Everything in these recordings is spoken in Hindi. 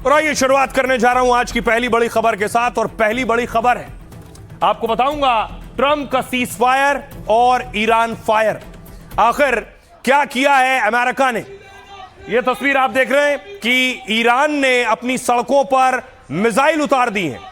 और आइए शुरुआत करने जा रहा हूं आज की पहली बड़ी खबर के साथ। और पहली बड़ी खबर है, आपको बताऊंगा ट्रंप का सीज फायर और ईरान फायर। आखिर क्या किया है अमेरिका ने। यह तस्वीर आप देख रहे हैं कि ईरान ने अपनी सड़कों पर मिसाइल उतार दी हैं।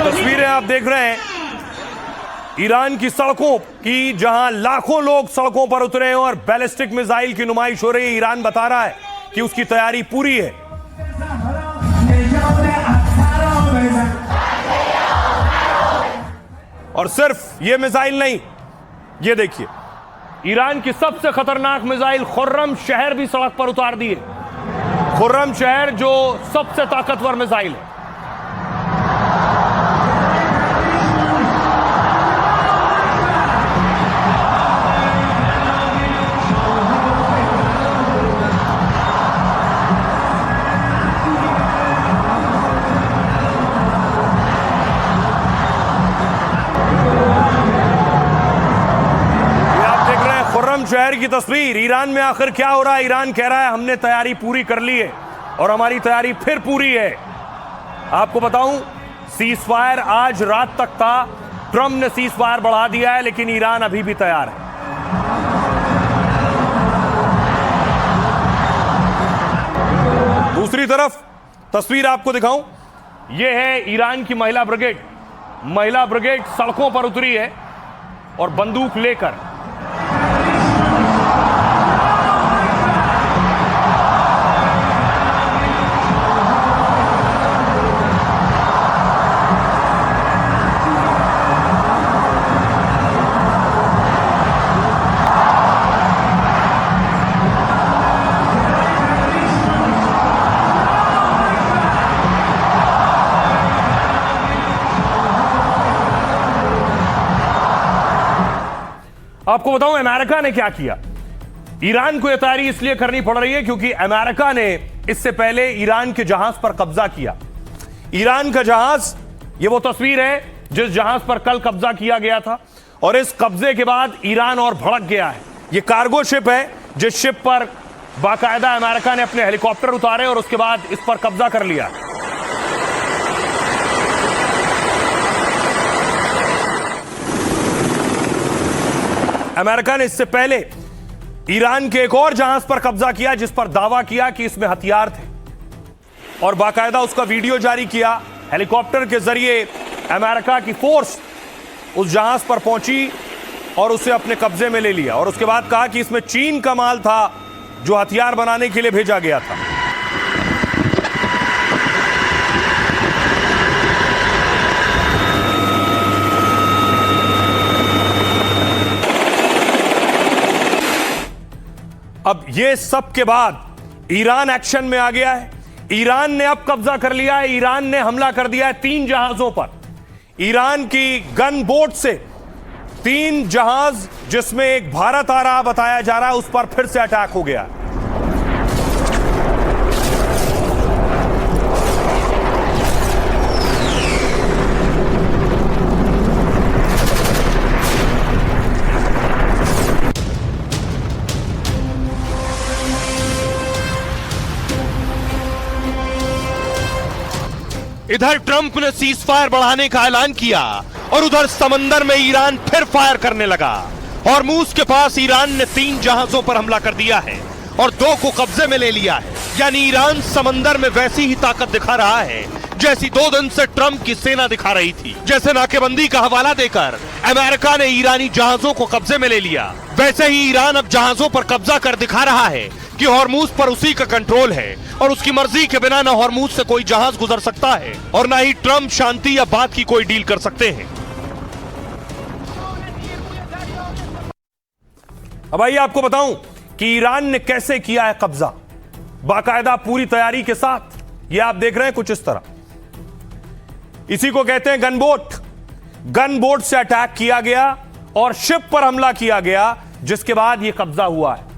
तस्वीरें आप देख रहे हैं ईरान की सड़कों की, जहां लाखों लोग सड़कों पर उतरे हैं और बैलिस्टिक मिसाइल की नुमाइश हो रही है। ईरान बता रहा है कि उसकी तैयारी पूरी है। और सिर्फ यह मिसाइल नहीं, यह देखिए ईरान की सबसे खतरनाक मिसाइल खुर्रम शहर भी सड़क पर उतार दी है। खुर्रम शहर जो सबसे ताकतवर मिसाइल है। शहर की तस्वीर। ईरान में आखिर क्या हो रहा है? ईरान कह रहा है हमने तैयारी पूरी कर ली है और हमारी तैयारी फिर पूरी है। आपको बताऊं, सीज फायर आज रात तक था। ट्रंप ने सीज फायर बढ़ा दिया है, लेकिन ईरान अभी भी तैयार है। दूसरी तरफ तस्वीर आपको दिखाऊं, यह है ईरान की महिला ब्रिगेड। महिला ब्रिगेड सड़कों पर उतरी है और बंदूक लेकर। आपको बताऊं अमेरिका ने क्या किया। ईरान को यह तैयारी इसलिए करनी पड़ रही है क्योंकि अमेरिका ने इससे पहले ईरान के जहाज पर कब्जा किया। ईरान का जहाज, ये वो तस्वीर है जिस जहाज पर कल कब्जा किया गया था। और इस कब्जे के बाद ईरान और भड़क गया है। यह कार्गो शिप है जिस शिप पर बाकायदा अमेरिका ने अपने हेलीकॉप्टर उतारे और उसके बाद इस पर कब्जा कर लिया। अमेरिका ने इससे पहले ईरान के एक और जहाज पर कब्जा किया जिस पर दावा किया कि इसमें हथियार थे और बाकायदा उसका वीडियो जारी किया। हेलीकॉप्टर के जरिए अमेरिका की फोर्स उस जहाज पर पहुंची और उसे अपने कब्जे में ले लिया। और उसके बाद कहा कि इसमें चीन का माल था जो हथियार बनाने के लिए भेजा गया था। अब ये सब के बाद ईरान एक्शन में आ गया है। ईरान ने अब कब्जा कर लिया है। ईरान ने हमला कर दिया है 3 जहाजों पर। ईरान की गन बोट से 3 जहाज, जिसमें एक भारत आ रहा बताया जा रहा है, उस पर फिर से अटैक हो गया। इधर ट्रंप ने सीज फायर बढ़ाने का ऐलान किया और उधर समंदर में ईरान फिर फायर करने लगा। हॉर्मूज के पास ईरान ने 3 जहाजों पर हमला कर दिया है और 2 को कब्जे में ले लिया है। यानी ईरान समंदर में वैसी ही ताकत दिखा रहा है जैसी 2 दिन से ट्रंप की सेना दिखा रही थी। जैसे नाकेबंदी का हवाला देकर अमेरिका ने ईरानी जहाजों को कब्जे में ले लिया, वैसे ही ईरान अब जहाजों पर कब्जा कर दिखा रहा है कि हॉर्मूज पर उसी का कंट्रोल है और उसकी मर्जी के बिना न हॉर्मूज से कोई जहाज गुजर सकता है और न ही ट्रंप शांति या बात की कोई डील कर सकते हैं। अब आइए आपको बताऊं कि ईरान ने कैसे किया है कब्जा, बाकायदा पूरी तैयारी के साथ। ये आप देख रहे हैं कुछ इस तरह। इसी को कहते हैं गनबोट। गन बोट से अटैक किया गया और शिप पर हमला किया गया, जिसके बाद यह कब्जा हुआ है।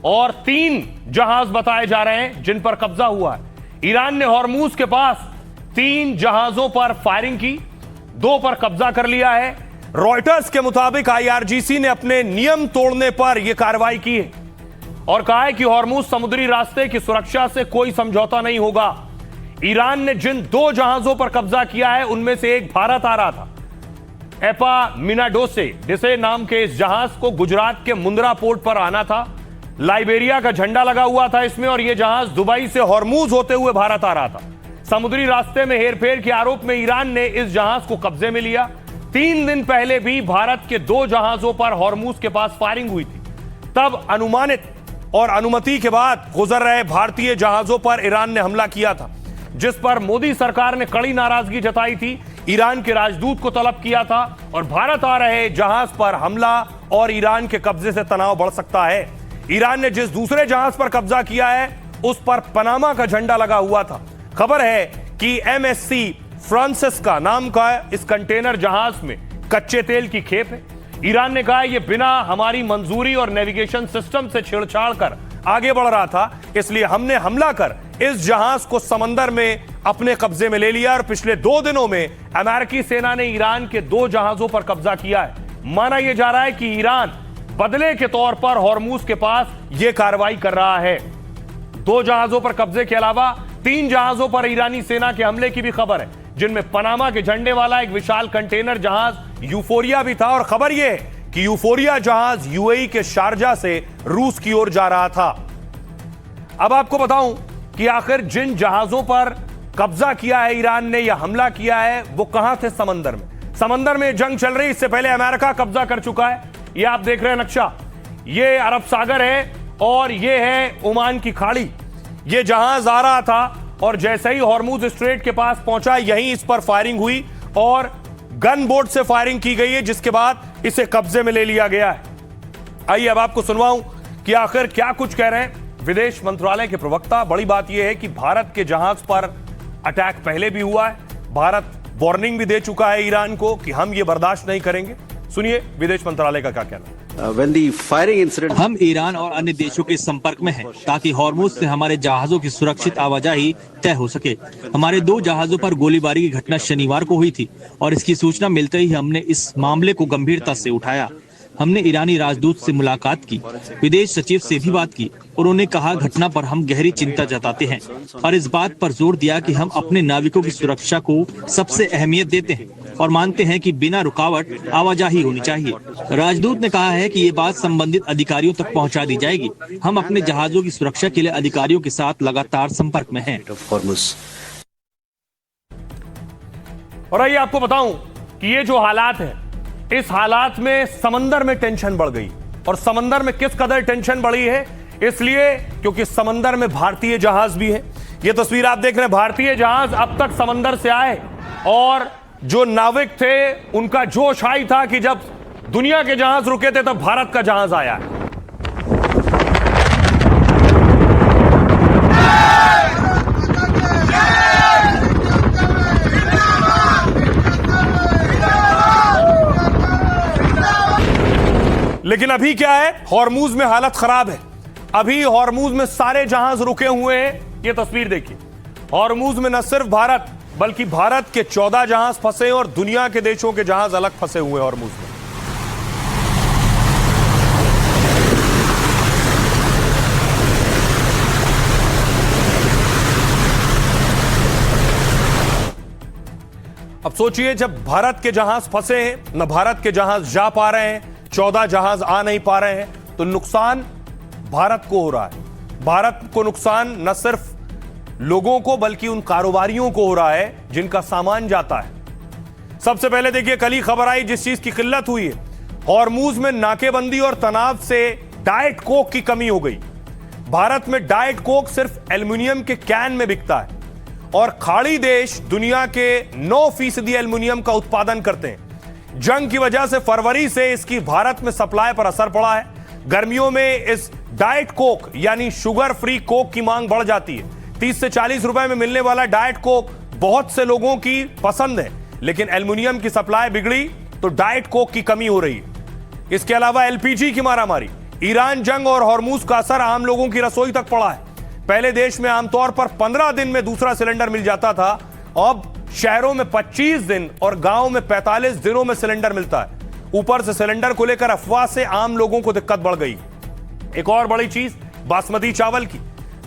और 3 जहाज बताए जा रहे हैं जिन पर कब्जा हुआ है। ईरान ने हॉर्मूज के पास 3 जहाजों पर फायरिंग की, 2 पर कब्जा कर लिया है। रॉयटर्स के मुताबिक IRGC ने अपने नियम तोड़ने पर यह कार्रवाई की है और कहा है कि हॉर्मूज समुद्री रास्ते की सुरक्षा से कोई समझौता नहीं होगा। ईरान ने जिन 2 जहाजों पर कब्जा किया है उनमें से एक भारत आ रहा था, एपा मिनाडोसे डिसे नाम के इस जहाज को गुजरात के मुंद्रा पोर्ट पर आना था। लाइबेरिया का झंडा लगा हुआ था इसमें और यह जहाज दुबई से हॉर्मूज होते हुए भारत आ रहा था। समुद्री रास्ते में हेरफेर के आरोप में ईरान ने इस जहाज को कब्जे में लिया। 3 दिन पहले भी भारत के 2 जहाजों पर हॉर्मूज के पास फायरिंग हुई थी। तब अनुमानित और अनुमति के बाद गुजर रहे भारतीय जहाजों पर ईरान ने हमला किया था, जिस पर मोदी सरकार ने कड़ी नाराजगी जताई थी, ईरान के राजदूत को तलब किया था और भारत आ रहे जहाज पर हमला और ईरान के कब्जे से तनाव बढ़ सकता है। ईरान ने जिस दूसरे जहाज पर कब्जा किया है उस पर पनामा का झंडा लगा हुआ था। खबर है कि MSC फ्रांसिस्का नाम का इस कंटेनर जहाज में कच्चे तेल की खेप है। ईरान ने कहा यह बिना हमारी मंजूरी और नेविगेशन सिस्टम से छेड़छाड़ कर आगे बढ़ रहा था, इसलिए हमने हमला कर इस जहाज को समंदर में अपने कब्जे में ले लिया। और पिछले 2 दिनों में अमेरिकी सेना ने ईरान के 2 जहाजों पर कब्जा किया है। माना यह जा रहा है कि ईरान बदले के तौर पर हॉर्मूज के पास यह कार्रवाई कर रहा है। 2 जहाजों पर कब्जे के अलावा 3 जहाजों पर ईरानी सेना के हमले की भी खबर है, जिनमें पनामा के झंडे वाला एक विशाल कंटेनर जहाज यूफोरिया भी था। और खबर यह है कि यूफोरिया जहाज UAE के शारजा से रूस की ओर जा रहा था। अब आपको बताऊं कि आखिर जिन जहाजों पर कब्जा किया है ईरान ने या हमला किया है वो कहां थे। समंदर में जंग चल रही, इससे पहले अमेरिका कब्जा कर चुका है। ये आप देख रहे हैं नक्शा, ये अरब सागर है और ये है ओमान की खाड़ी। ये जहाज आ रहा था और जैसे ही हॉर्मूज स्ट्रेट के पास पहुंचा यहीं इस पर फायरिंग हुई और गन बोट से फायरिंग की गई है, जिसके बाद इसे कब्जे में ले लिया गया है। आइए अब आपको सुनवाऊं कि आखिर क्या कुछ कह रहे हैं विदेश मंत्रालय के प्रवक्ता। बड़ी बात यह है कि भारत के जहाज पर अटैक पहले भी हुआ है, भारत वार्निंग भी दे चुका है ईरान को कि हम ये बर्दाश्त नहीं करेंगे। सुनिए विदेश मंत्रालय का क्या कहना है। हम ईरान और अन्य देशों के संपर्क में हैं ताकि हॉर्मूज से हमारे जहाजों की सुरक्षित आवाजाही तय हो सके। हमारे 2 जहाजों पर गोलीबारी की घटना शनिवार को हुई थी और इसकी सूचना मिलते ही हमने इस मामले को गंभीरता से उठाया। हमने ईरानी राजदूत से मुलाकात की, विदेश सचिव से भी बात की। उन्होंने कहा घटना पर हम गहरी चिंता जताते हैं और इस बात पर जोर दिया कि हम अपने नाविकों की सुरक्षा को सबसे अहमियत देते हैं और मानते हैं कि बिना रुकावट आवाजाही होनी चाहिए। राजदूत ने कहा है कि ये बात संबंधित अधिकारियों तक पहुंचा दी जाएगी। हम अपने जहाजों की सुरक्षा के लिए अधिकारियों के साथ लगातार संपर्क में हैं। और आइए आपको बताऊं कि ये जो हालात है, इस हालात में समंदर में टेंशन बढ़ गई। और समंदर में किस कदर टेंशन बढ़ी है, इसलिए क्योंकि समंदर में भारतीय जहाज भी है। ये तस्वीर आप देख रहे हैं, भारतीय जहाज अब तक समंदर से आए और जो नाविक थे उनका जोश हाई था कि जब दुनिया के जहाज रुके थे तब भारत का जहाज आया है। लेकिन अभी क्या है, हॉर्मूज में हालत खराब है। अभी हॉर्मूज में सारे जहाज रुके हुए हैं। ये तस्वीर देखिए, हॉर्मूज में न सिर्फ भारत बल्कि भारत के 14 जहाज फंसे और दुनिया के देशों के जहाज अलग फंसे हुए हैं हॉर्मूज में। अब सोचिए, जब भारत के जहाज फंसे हैं, न भारत के जहाज जा पा रहे हैं, 14 जहाज आ नहीं पा रहे हैं, तो नुकसान भारत को हो रहा है। भारत को नुकसान न सिर्फ लोगों को बल्कि उन कारोबारियों को हो रहा है जिनका सामान जाता है। सबसे पहले देखिए, कल ही खबर आई जिस चीज की किल्लत हुई है, हॉर्मूज में नाकेबंदी और तनाव से डाइट कोक की कमी हो गई। भारत में डाइट कोक सिर्फ एल्युमिनियम के कैन में बिकता है और खाड़ी देश दुनिया के 9% एल्युमिनियम का उत्पादन करते हैं। जंग की वजह से फरवरी से इसकी भारत में सप्लाई पर असर पड़ा है। गर्मियों में इस डाइट कोक यानी शुगर फ्री कोक की मांग बढ़ जाती है। 30 से 40 रुपए में मिलने वाला डाइट कोक बहुत से लोगों की पसंद है, लेकिन एल्युमिनियम की सप्लाई बिगड़ी तो डाइट कोक की कमी हो रही है। इसके अलावा एलपीजी की मारामारी, ईरान जंग और हॉर्मूज का असर आम लोगों की रसोई तक पड़ा है। पहले देश में आमतौर पर 15 दिन में दूसरा सिलेंडर मिल जाता था, अब शहरों में 25 दिन और गांव में 45 दिनों में सिलेंडर मिलता है। ऊपर से सिलेंडर को लेकर अफवाह से आम लोगों को दिक्कत बढ़ गई। एक और बड़ी चीज बासमती चावल की।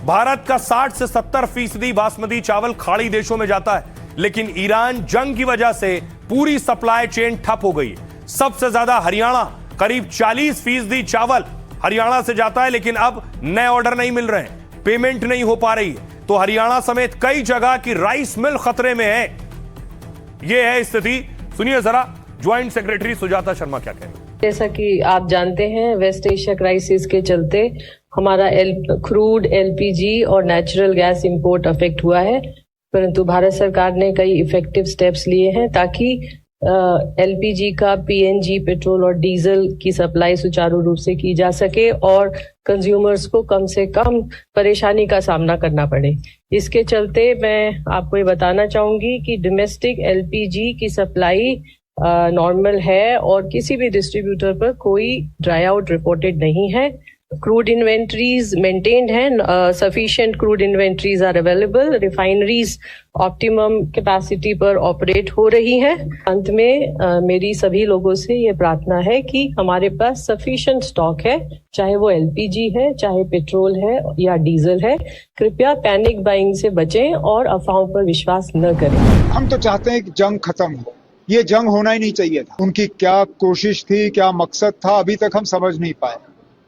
भारत का 60 से 70% बासमती चावल खाड़ी देशों में जाता है, लेकिन ईरान जंग की वजह से पूरी सप्लाई चेन ठप हो गई है। सबसे ज्यादा हरियाणा, करीब 40% चावल हरियाणा से जाता है, लेकिन अब नए ऑर्डर नहीं मिल रहे हैं, पेमेंट नहीं हो पा रही है, तो हरियाणा समेत कई जगह की राइस मिल खतरे में है। यह है स्थिति। सुनिए जरा ज्वाइंट सेक्रेटरी सुजाता शर्मा क्या कह रहे हैं। जैसा कि आप जानते हैं, वेस्ट एशिया क्राइसिस के चलते हमारा क्रूड, एलपीजी और नेचुरल गैस इंपोर्ट अफेक्ट हुआ है, परंतु भारत सरकार ने कई इफेक्टिव स्टेप्स लिए हैं ताकि एलपीजी का पीएनजी, पेट्रोल और डीजल की सप्लाई सुचारू रूप से की जा सके और कंज्यूमर्स को कम से कम परेशानी का सामना करना पड़े। इसके चलते मैं आपको ये बताना चाहूंगी कि डोमेस्टिक एलपीजी की सप्लाई नॉर्मल है और किसी भी डिस्ट्रीब्यूटर पर कोई ड्राई आउट रिपोर्टेड नहीं है। क्रूड इन्वेंट्रीज मेंटेन्ड हैं, sufficient crude inventories are available, refineries optimum capacity पर ऑपरेट हो रही हैं। अंत में मेरी सभी लोगों से ये प्रार्थना है कि हमारे पास सफिशिएंट स्टॉक है, चाहे वो एलपीजी है, चाहे पेट्रोल है या डीजल है। कृपया पैनिक बाइंग से बचें और अफवाहों पर विश्वास न करें। हम तो चाहते हैं कि जंग खत्म हो, ये जंग होना ही नहीं चाहिए था। उनकी क्या कोशिश थी, क्या मकसद था, अभी तक हम समझ नहीं पाए,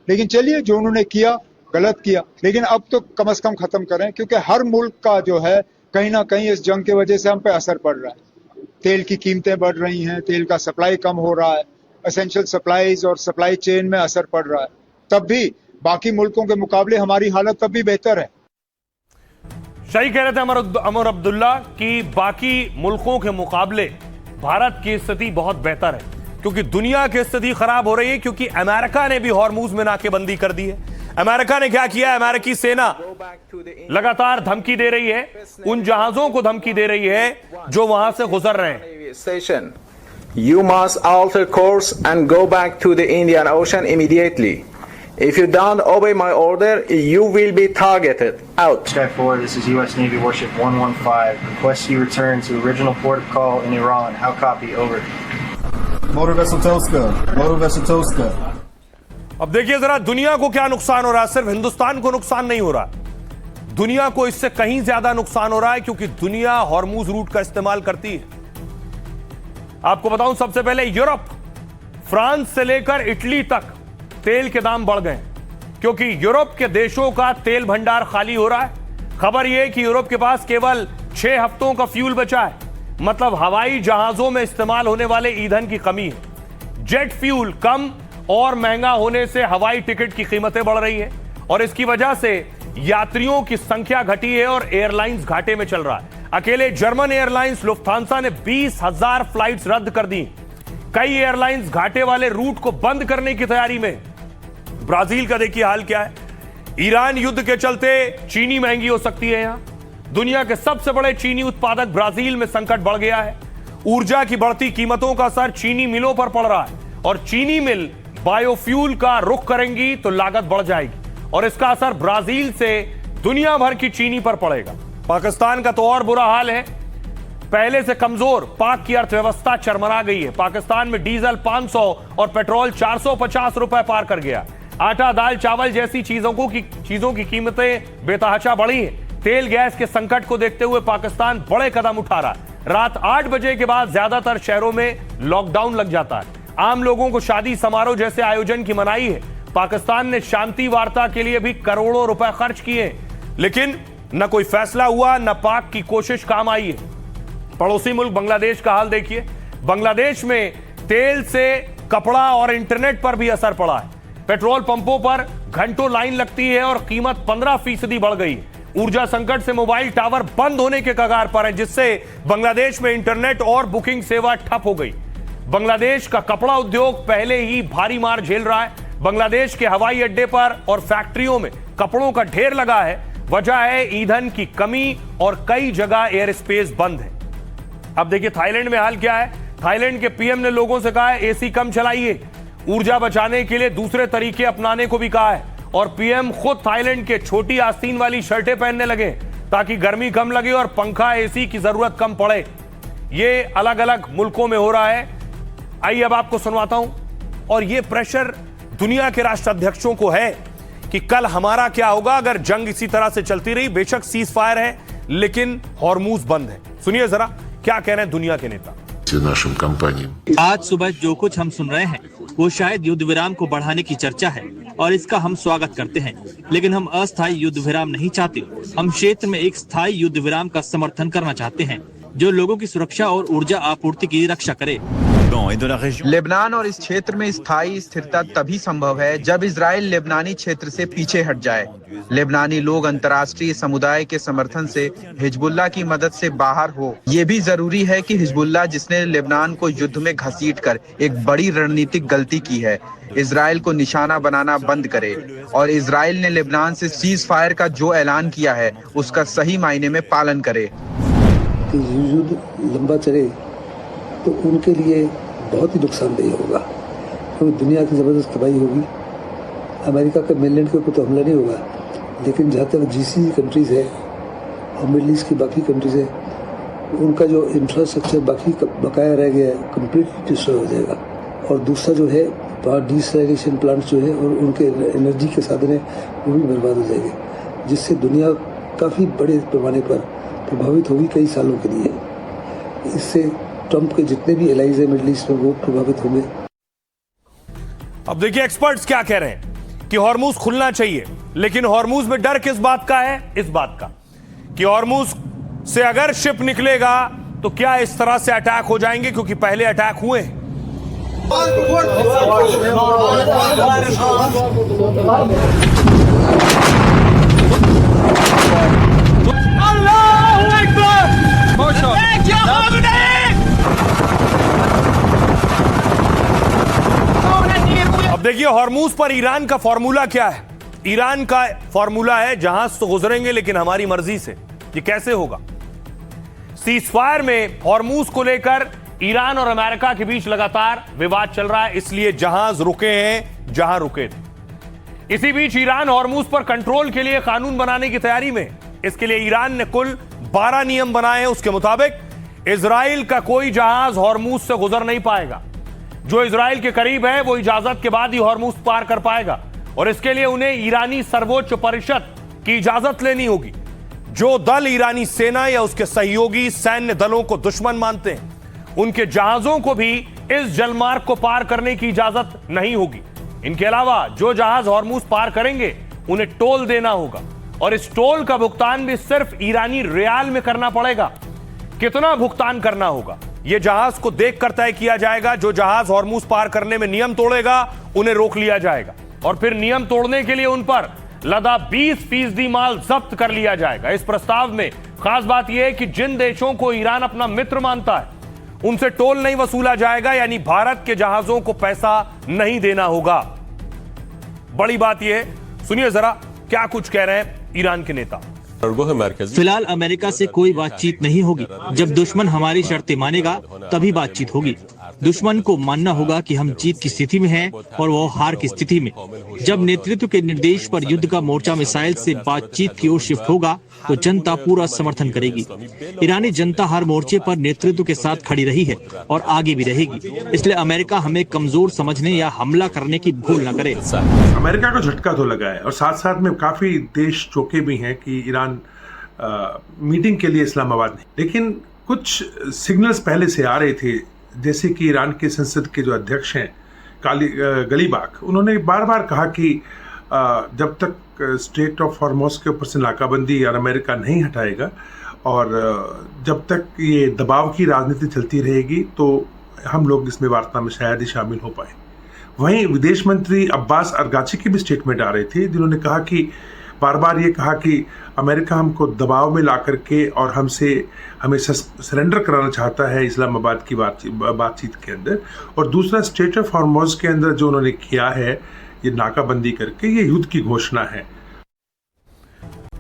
लेकिन चलिए जो उन्होंने किया गलत किया, लेकिन अब तो कम से कम खत्म करें, क्योंकि हर मुल्क का जो है कहीं ना कहीं इस जंग की वजह से हम पे असर पड़ रहा है। तेल की कीमतें बढ़ रही हैं, तेल का सप्लाई कम हो रहा है, एसेंशियल सप्लाईज और सप्लाई चेन में असर पड़ रहा है। तब भी बाकी मुल्कों के मुकाबले हमारी हालत तब भी बेहतर है। सही कह रहे थे अमर अब्दुल्ला कि बाकी मुल्कों के मुकाबले भारत की स्थिति बहुत बेहतर है, क्योंकि दुनिया की स्थिति खराब हो रही है, क्योंकि अमेरिका ने भी हॉर्मूज में नाकेबंदी कर दी है। अमेरिका ने क्या किया? अमेरिकी सेना लगातार धमकी दे रही है, उन जहाजों को धमकी दे रही है जो वहां से गुजर रहे हैं। You must alter course and go back to the Indian Ocean immediately. If you don't obey my order, you will be targeted. Out. Sky 4, this is U.S. Navy Warship 115. Request you return to original port of call in Iran. How copy? Over. Motor Vessel Tosca. Motor Vessel Tosca. अब देखिए जरा दुनिया को क्या नुकसान हो रहा है। सिर्फ हिंदुस्तान को नुकसान नहीं हो रहा, दुनिया को इससे कहीं ज्यादा नुकसान हो रहा है, क्योंकि दुनिया हॉर्मूज रूट का इस्तेमाल करती है। आपको बताऊं, सबसे पहले यूरोप, फ्रांस से लेकर इटली तक तेल के दाम बढ़ गए, क्योंकि यूरोप के देशों का तेल भंडार खाली हो रहा है। खबर यह कि यूरोप के पास केवल 6 हफ्तों का फ्यूल बचा है, मतलब हवाई जहाजों में इस्तेमाल होने वाले ईंधन की कमी है। जेट फ्यूल कम और महंगा होने से हवाई टिकट की कीमतें बढ़ रही है और इसकी वजह से यात्रियों की संख्या घटी है और एयरलाइंस घाटे में चल रहा है। अकेले जर्मन एयरलाइंस लुफ्थांसा ने 20,000 फ्लाइट्स रद्द कर दी। कई एयरलाइंस घाटे वाले रूट को बंद करने की तैयारी में। ब्राजील का देखिए हाल क्या है। ईरान युद्ध के चलते चीनी महंगी हो सकती है। यहां दुनिया के सबसे बड़े चीनी उत्पादक ब्राजील में संकट बढ़ गया है। ऊर्जा की बढ़ती कीमतों का असर चीनी मिलों पर पड़ रहा है और चीनी मिल बायोफ्यूल का रुख करेंगी तो लागत बढ़ जाएगी और इसका असर ब्राजील से दुनिया भर की चीनी पर पड़ेगा। पाकिस्तान का तो और बुरा हाल है। पहले से कमजोर पाक की अर्थव्यवस्था चरमरा गई है। पाकिस्तान में डीजल 500 और पेट्रोल 450 रुपए पार कर गया। आटा, दाल, चावल जैसी चीजों की कीमतें बेतहाशा बढ़ी हैं। तेल गैस के संकट को देखते हुए पाकिस्तान बड़े कदम उठा रहा है। रात 8 बजे के बाद ज्यादातर शहरों में लॉकडाउन लग जाता है। आम लोगों को शादी समारोह जैसे आयोजन की मनाही है। पाकिस्तान ने शांति वार्ता के लिए भी करोड़ों रुपए खर्च किए, लेकिन न कोई फैसला हुआ, न पाक की कोशिश काम आई है। पड़ोसी मुल्क बांग्लादेश का हाल देखिए। बांग्लादेश में तेल से कपड़ा और इंटरनेट पर भी असर पड़ा है। पेट्रोल पंपों पर घंटों लाइन लगती है और कीमत 15% बढ़ गई। ऊर्जा संकट से मोबाइल टावर बंद होने के कगार पर हैं, जिससे बांग्लादेश में इंटरनेट और बुकिंग सेवा ठप हो गई। बांग्लादेश का कपड़ा उद्योग पहले ही भारी मार झेल रहा है। बांग्लादेश के हवाई अड्डे पर और फैक्ट्रियों में कपड़ों का ढेर लगा है। वजह है ईंधन की कमी और कई जगह एयर स्पेस बंद है। अब देखिए थाईलैंड में हाल क्या है। थाईलैंड के पीएम ने लोगों से कहा है एसी कम चलाइए, ऊर्जा बचाने के लिए दूसरे तरीके अपनाने को भी कहा है। और पीएम खुद थाईलैंड के छोटी आस्तीन वाली शर्टें पहनने लगे ताकि गर्मी कम लगे और पंखा एसी की जरूरत कम पड़े। ये अलग अलग मुल्कों में हो रहा है। आइए अब आपको सुनवाता हूं। और ये प्रेशर दुनिया के राष्ट्राध्यक्षों को है कि कल हमारा क्या होगा अगर जंग इसी तरह से चलती रही। बेशक सीज फायर है लेकिन हॉर्मूज बंद है। सुनिए जरा क्या कह रहे हैं दुनिया के नेता। आज सुबह जो कुछ हम सुन रहे हैं वो शायद युद्ध विराम को बढ़ाने की चर्चा है और इसका हम स्वागत करते हैं, लेकिन हम अस्थायी युद्ध विराम नहीं चाहते। हम क्षेत्र में एक स्थायी युद्ध विराम का समर्थन करना चाहते हैं जो लोगों की सुरक्षा और ऊर्जा आपूर्ति की रक्षा करे। लेबनान और इस क्षेत्र में स्थायी स्थिरता तभी संभव है जब इजराइल लेबनानी क्षेत्र से पीछे हट जाए। लेबनानी लोग अंतर्राष्ट्रीय समुदाय के समर्थन से हिजबुल्लाह की मदद से बाहर हो। ये भी जरूरी है कि हिजबुल्लाह जिसने लेबनान को युद्ध में घसीटकर एक बड़ी रणनीतिक गलती की है, इजराइल को निशाना बनाना बंद करे और इजराइल ने लेबनान से सीज फायर का जो ऐलान किया है उसका सही मायने में पालन करे। युद्ध लंबा चले तो उनके लिए बहुत ही नुकसानदेह होगा, क्योंकि दुनिया की ज़बरदस्त तबाही होगी। अमेरिका का मेनलैंड के ऊपर तो हमला नहीं होगा, लेकिन जहाँ तक जीसीसी कंट्रीज़ है और मिडल ईस्ट की बाकी कंट्रीज़ है, उनका जो इंफ्रास्ट्रक्चर बाकी बकाया रह गया है कम्प्लीटली डिस्ट्रॉय हो जाएगा। और दूसरा जो है डिसैलिनेशन प्लांट जो है और उनके एनर्जी के साधन है वो भी बर्बाद हो जाएंगे, जिससे दुनिया काफ़ी बड़े पैमाने पर प्रभावित होगी कई सालों के लिए। इससे ट्रंप के जितने भी एलाइज है मिडिल ईस्ट में वो प्रभावित होंगे। अब देखिए एक्सपर्ट्स क्या कह रहे हैं कि हॉर्मूज खुलना चाहिए, लेकिन हॉर्मूज में डर किस बात का है? इस बात का कि हॉर्मूज से अगर शिप निकलेगा तो क्या इस तरह से अटैक हो जाएंगे, क्योंकि पहले अटैक हुए हैं। अब देखिए हॉर्मूज पर ईरान का फॉर्मूला क्या है। ईरान का फॉर्मूला है जहाज तो गुजरेंगे लेकिन हमारी मर्जी से। ये कैसे होगा? सीजफायर में हॉर्मूज को लेकर ईरान और अमेरिका के बीच लगातार विवाद चल रहा है, इसलिए जहाज रुके हैं जहां रुके थे। इसी बीच ईरान हॉर्मूज पर कंट्रोल के लिए कानून बनाने की तैयारी में। इसके लिए ईरान ने कुल 12 नियम बनाए हैं। उसके मुताबिक इजराइल का कोई जहाज हॉर्मूज से गुजर नहीं पाएगा। जो इजराइल के करीब है वो इजाजत के बाद ही हॉर्मूज पार कर पाएगा, और इसके लिए उन्हें ईरानी सर्वोच्च परिषद की इजाजत लेनी होगी। जो दल ईरानी सेना या उसके सहयोगी सैन्य दलों को दुश्मन मानते हैं, उनके जहाजों को भी इस जलमार्ग को पार करने की इजाजत नहीं होगी। इनके अलावा जो जहाज हॉर्मूज पार करेंगे उन्हें टोल देना होगा, और इस टोल का भुगतान भी सिर्फ ईरानी रियाल में करना पड़ेगा। कितना भुगतान करना होगा यह जहाज को देखकर तय किया जाएगा। जो जहाज हॉर्मूज पार करने में नियम तोड़ेगा उन्हें रोक लिया जाएगा, और फिर नियम तोड़ने के लिए उन पर लदा 20% माल जब्त कर लिया जाएगा। इस प्रस्ताव में खास बात यह है कि जिन देशों को ईरान अपना मित्र मानता है उनसे टोल नहीं वसूला जाएगा, यानी भारत के जहाजों को पैसा नहीं देना होगा। बड़ी बात यह है, सुनिए जरा क्या कुछ कह रहे हैं ईरान के नेता। फिलहाल अमेरिका से कोई बातचीत नहीं होगी। जब दुश्मन हमारी शर्तें मानेगा तभी बातचीत होगी। दुश्मन को मानना होगा कि हम जीत की स्थिति में हैं और वो हार की स्थिति में। जब नेतृत्व के निर्देश पर युद्ध का मोर्चा मिसाइल से बातचीत की ओर शिफ्ट होगा तो जनता पूरा समर्थन करेगी। ईरानी जनता हर मोर्चे पर नेतृत्व के साथ खड़ी रही है और आगे भी रहेगी। इसलिए अमेरिका हमें कमजोर समझने या हमला करने की भूल न करे। अमेरिका को झटका तो लगा है, और साथ साथ में काफी देश चौंके भी हैं कि ईरान मीटिंग के लिए इस्लामाबाद नहीं। लेकिन कुछ सिग्नल्स पहले से आ रहे थे, जैसे कि ईरान के संसद के जो अध्यक्ष हैं गलीबाग, उन्होंने बार बार कहा कि जब तक स्ट्रेट ऑफ हॉर्मोज के ऊपर से नाकाबंदी और अमेरिका नहीं हटाएगा और जब तक ये दबाव की राजनीति चलती रहेगी तो हम लोग इसमें वार्ता में शायद ही शामिल हो पाए। वहीं विदेश मंत्री अब्बास अरगाची की भी स्टेटमेंट आ रही थी, जिन्होंने कहा कि बार बार ये कहा कि अमेरिका हमको दबाव में ला करके और हमें सरेंडर कराना चाहता है इस्लामाबाद की बातचीत के अंदर। और दूसरा स्ट्रेट ऑफ हॉर्मोज के अंदर जो उन्होंने किया है ये नाकाबंदी करके, ये युद्ध की घोषणा है।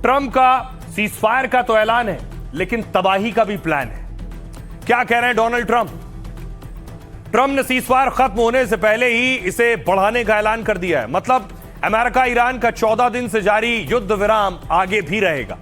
ट्रंप का सीजफायर का तो ऐलान है, लेकिन तबाही का भी प्लान है। क्या कह रहे हैं डोनाल्ड ट्रंप? ट्रंप ने सीजफायर खत्म होने से पहले ही इसे बढ़ाने का ऐलान कर दिया है। मतलब अमेरिका ईरान का 14 दिन से जारी युद्ध विराम आगे भी रहेगा।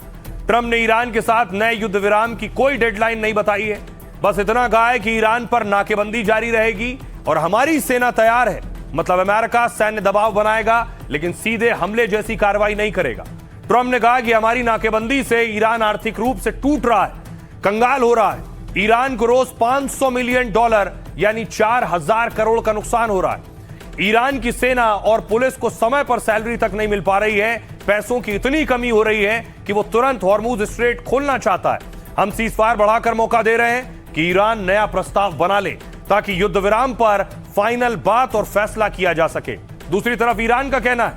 ट्रंप ने ईरान के साथ नए युद्ध विराम की कोई डेडलाइन नहीं बताई है, बस इतना कहा है कि ईरान पर नाकेबंदी जारी रहेगी और हमारी सेना तैयार है। मतलब अमेरिका सैन्य दबाव बनाएगा लेकिन सीधे हमले जैसी कार्रवाई नहीं करेगा। ट्रंप ने कहा कि हमारी नाकेबंदी से ईरान आर्थिक रूप से टूट रहा है, कंगाल हो रहा है। ईरान को रोज $500 मिलियन यानी 4000 करोड़ का नुकसान हो रहा है। ईरान की सेना और पुलिस को समय पर सैलरी तक नहीं मिल पा रही है। पैसों की इतनी कमी हो रही है कि वो तुरंत हॉर्मुज स्ट्रेट खोलना चाहता है। हम सीजफायर बढ़ाकर मौका दे रहे हैं कि ईरान नया प्रस्ताव बना ले ताकि युद्ध विराम पर फाइनल बात और फैसला किया जा सके। दूसरी तरफ ईरान का कहना है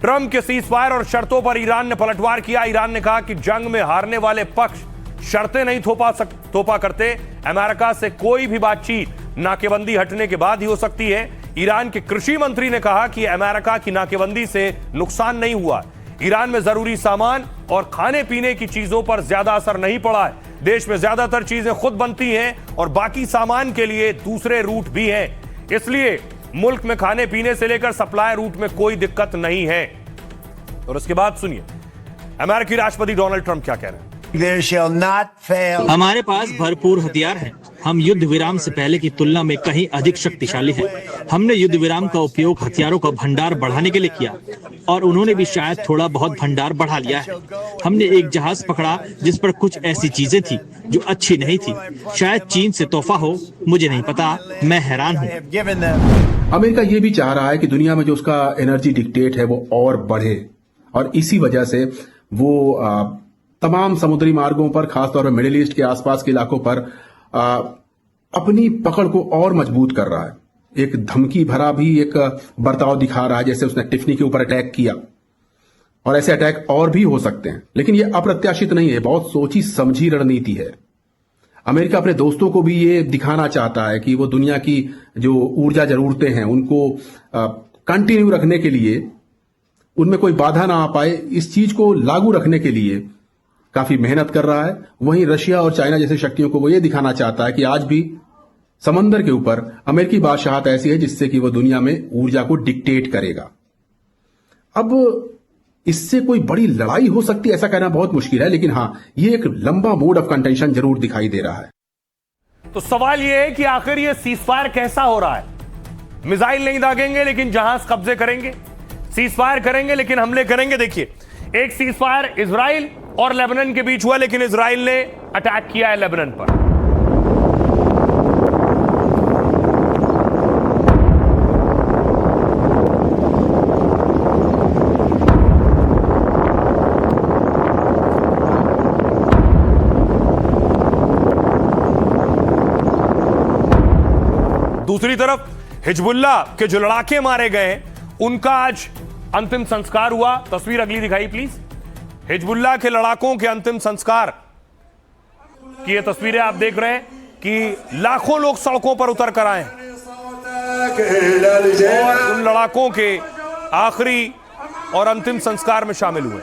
ट्रंप के सीजफायर और शर्तों पर ईरान ने पलटवार किया। ईरान ने कहा कि जंग में हारने वाले पक्ष शर्तें नहीं थोपा करते। अमेरिका से कोई भी बातचीत नाकेबंदी हटने के बाद ही हो सकती है। ईरान के कृषि मंत्री ने कहा कि अमेरिका की नाकेबंदी से नुकसान नहीं हुआ। ईरान में जरूरी सामान और खाने पीने की चीजों पर ज्यादा असर नहीं पड़ा है। देश में ज्यादातर चीजें खुद बनती हैं और बाकी सामान के लिए दूसरे रूट भी हैं। इसलिए मुल्क में खाने पीने से लेकर सप्लाई रूट में कोई दिक्कत नहीं है। और उसके बाद सुनिए अमेरिकी राष्ट्रपति डोनाल्ड ट्रंप क्या कह रहे हैं। हमारे पास भरपूर हथियार हैं। हम युद्ध विराम से पहले की तुलना में कहीं अधिक शक्तिशाली हैं। हमने युद्ध विराम का उपयोग हथियारों का भंडार बढ़ाने के लिए किया और उन्होंने भी शायद थोड़ा बहुत भंडार बढ़ा लिया है। हमने एक जहाज पकड़ा जिस पर कुछ ऐसी चीजें थी जो अच्छी नहीं थी। शायद चीन से तोहफा हो, मुझे नहीं पता। मैं हैरान हूँ। अमेरिका ये भी चाह रहा है कि दुनिया में जो उसका एनर्जी डिक्टेट है वो और बढ़े और इसी वजह से वो तमाम समुद्री मार्गों पर, खासतौर पर मिडिल ईस्ट के आसपास के इलाकों पर अपनी पकड़ को और मजबूत कर रहा है। एक धमकी भरा भी एक बर्ताव दिखा रहा है, जैसे उसने टिफनी के ऊपर अटैक किया और ऐसे अटैक और भी हो सकते हैं। लेकिन ये अप्रत्याशित नहीं है, बहुत सोची समझी रणनीति है। अमेरिका अपने दोस्तों को भी ये दिखाना चाहता है कि वो दुनिया की जो ऊर्जा जरूरतें हैं उनको कंटिन्यू रखने के लिए, उनमें कोई बाधा ना आ पाए, इस चीज को लागू रखने के लिए काफी मेहनत कर रहा है। वहीं रशिया और चाइना जैसी शक्तियों को वो ये दिखाना चाहता है कि आज भी समंदर के ऊपर अमेरिकी बादशाहत ऐसी है जिससे कि वो दुनिया में ऊर्जा को डिक्टेट करेगा। अब इससे कोई बड़ी लड़ाई हो सकती है ऐसा कहना बहुत मुश्किल है, लेकिन हां, ये एक लंबा मोड ऑफ कंटेंशन जरूर दिखाई दे रहा है। तो सवाल यह है कि आखिर यह सीजफायर कैसा हो रहा है। मिसाइल नहीं दागेंगे लेकिन जहाज कब्जे करेंगे, सीजफायर करेंगे लेकिन हमले करेंगे। देखिए, एक सीजफायर इजराइल और लेबनान के बीच हुआ लेकिन इजराइल ने अटैक किया है लेबनान पर। दूसरी तरफ हिजबुल्लाह के जो लड़ाके मारे गए उनका आज अंतिम संस्कार हुआ। तस्वीर अगली दिखाई प्लीज। हिजबुल्लाह के लड़ाकों के अंतिम संस्कार की ये तस्वीरें आप देख रहे हैं कि लाखों लोग सड़कों पर उतर कर आए हैं और उन लड़ाकों के आखिरी और अंतिम संस्कार में शामिल हुए।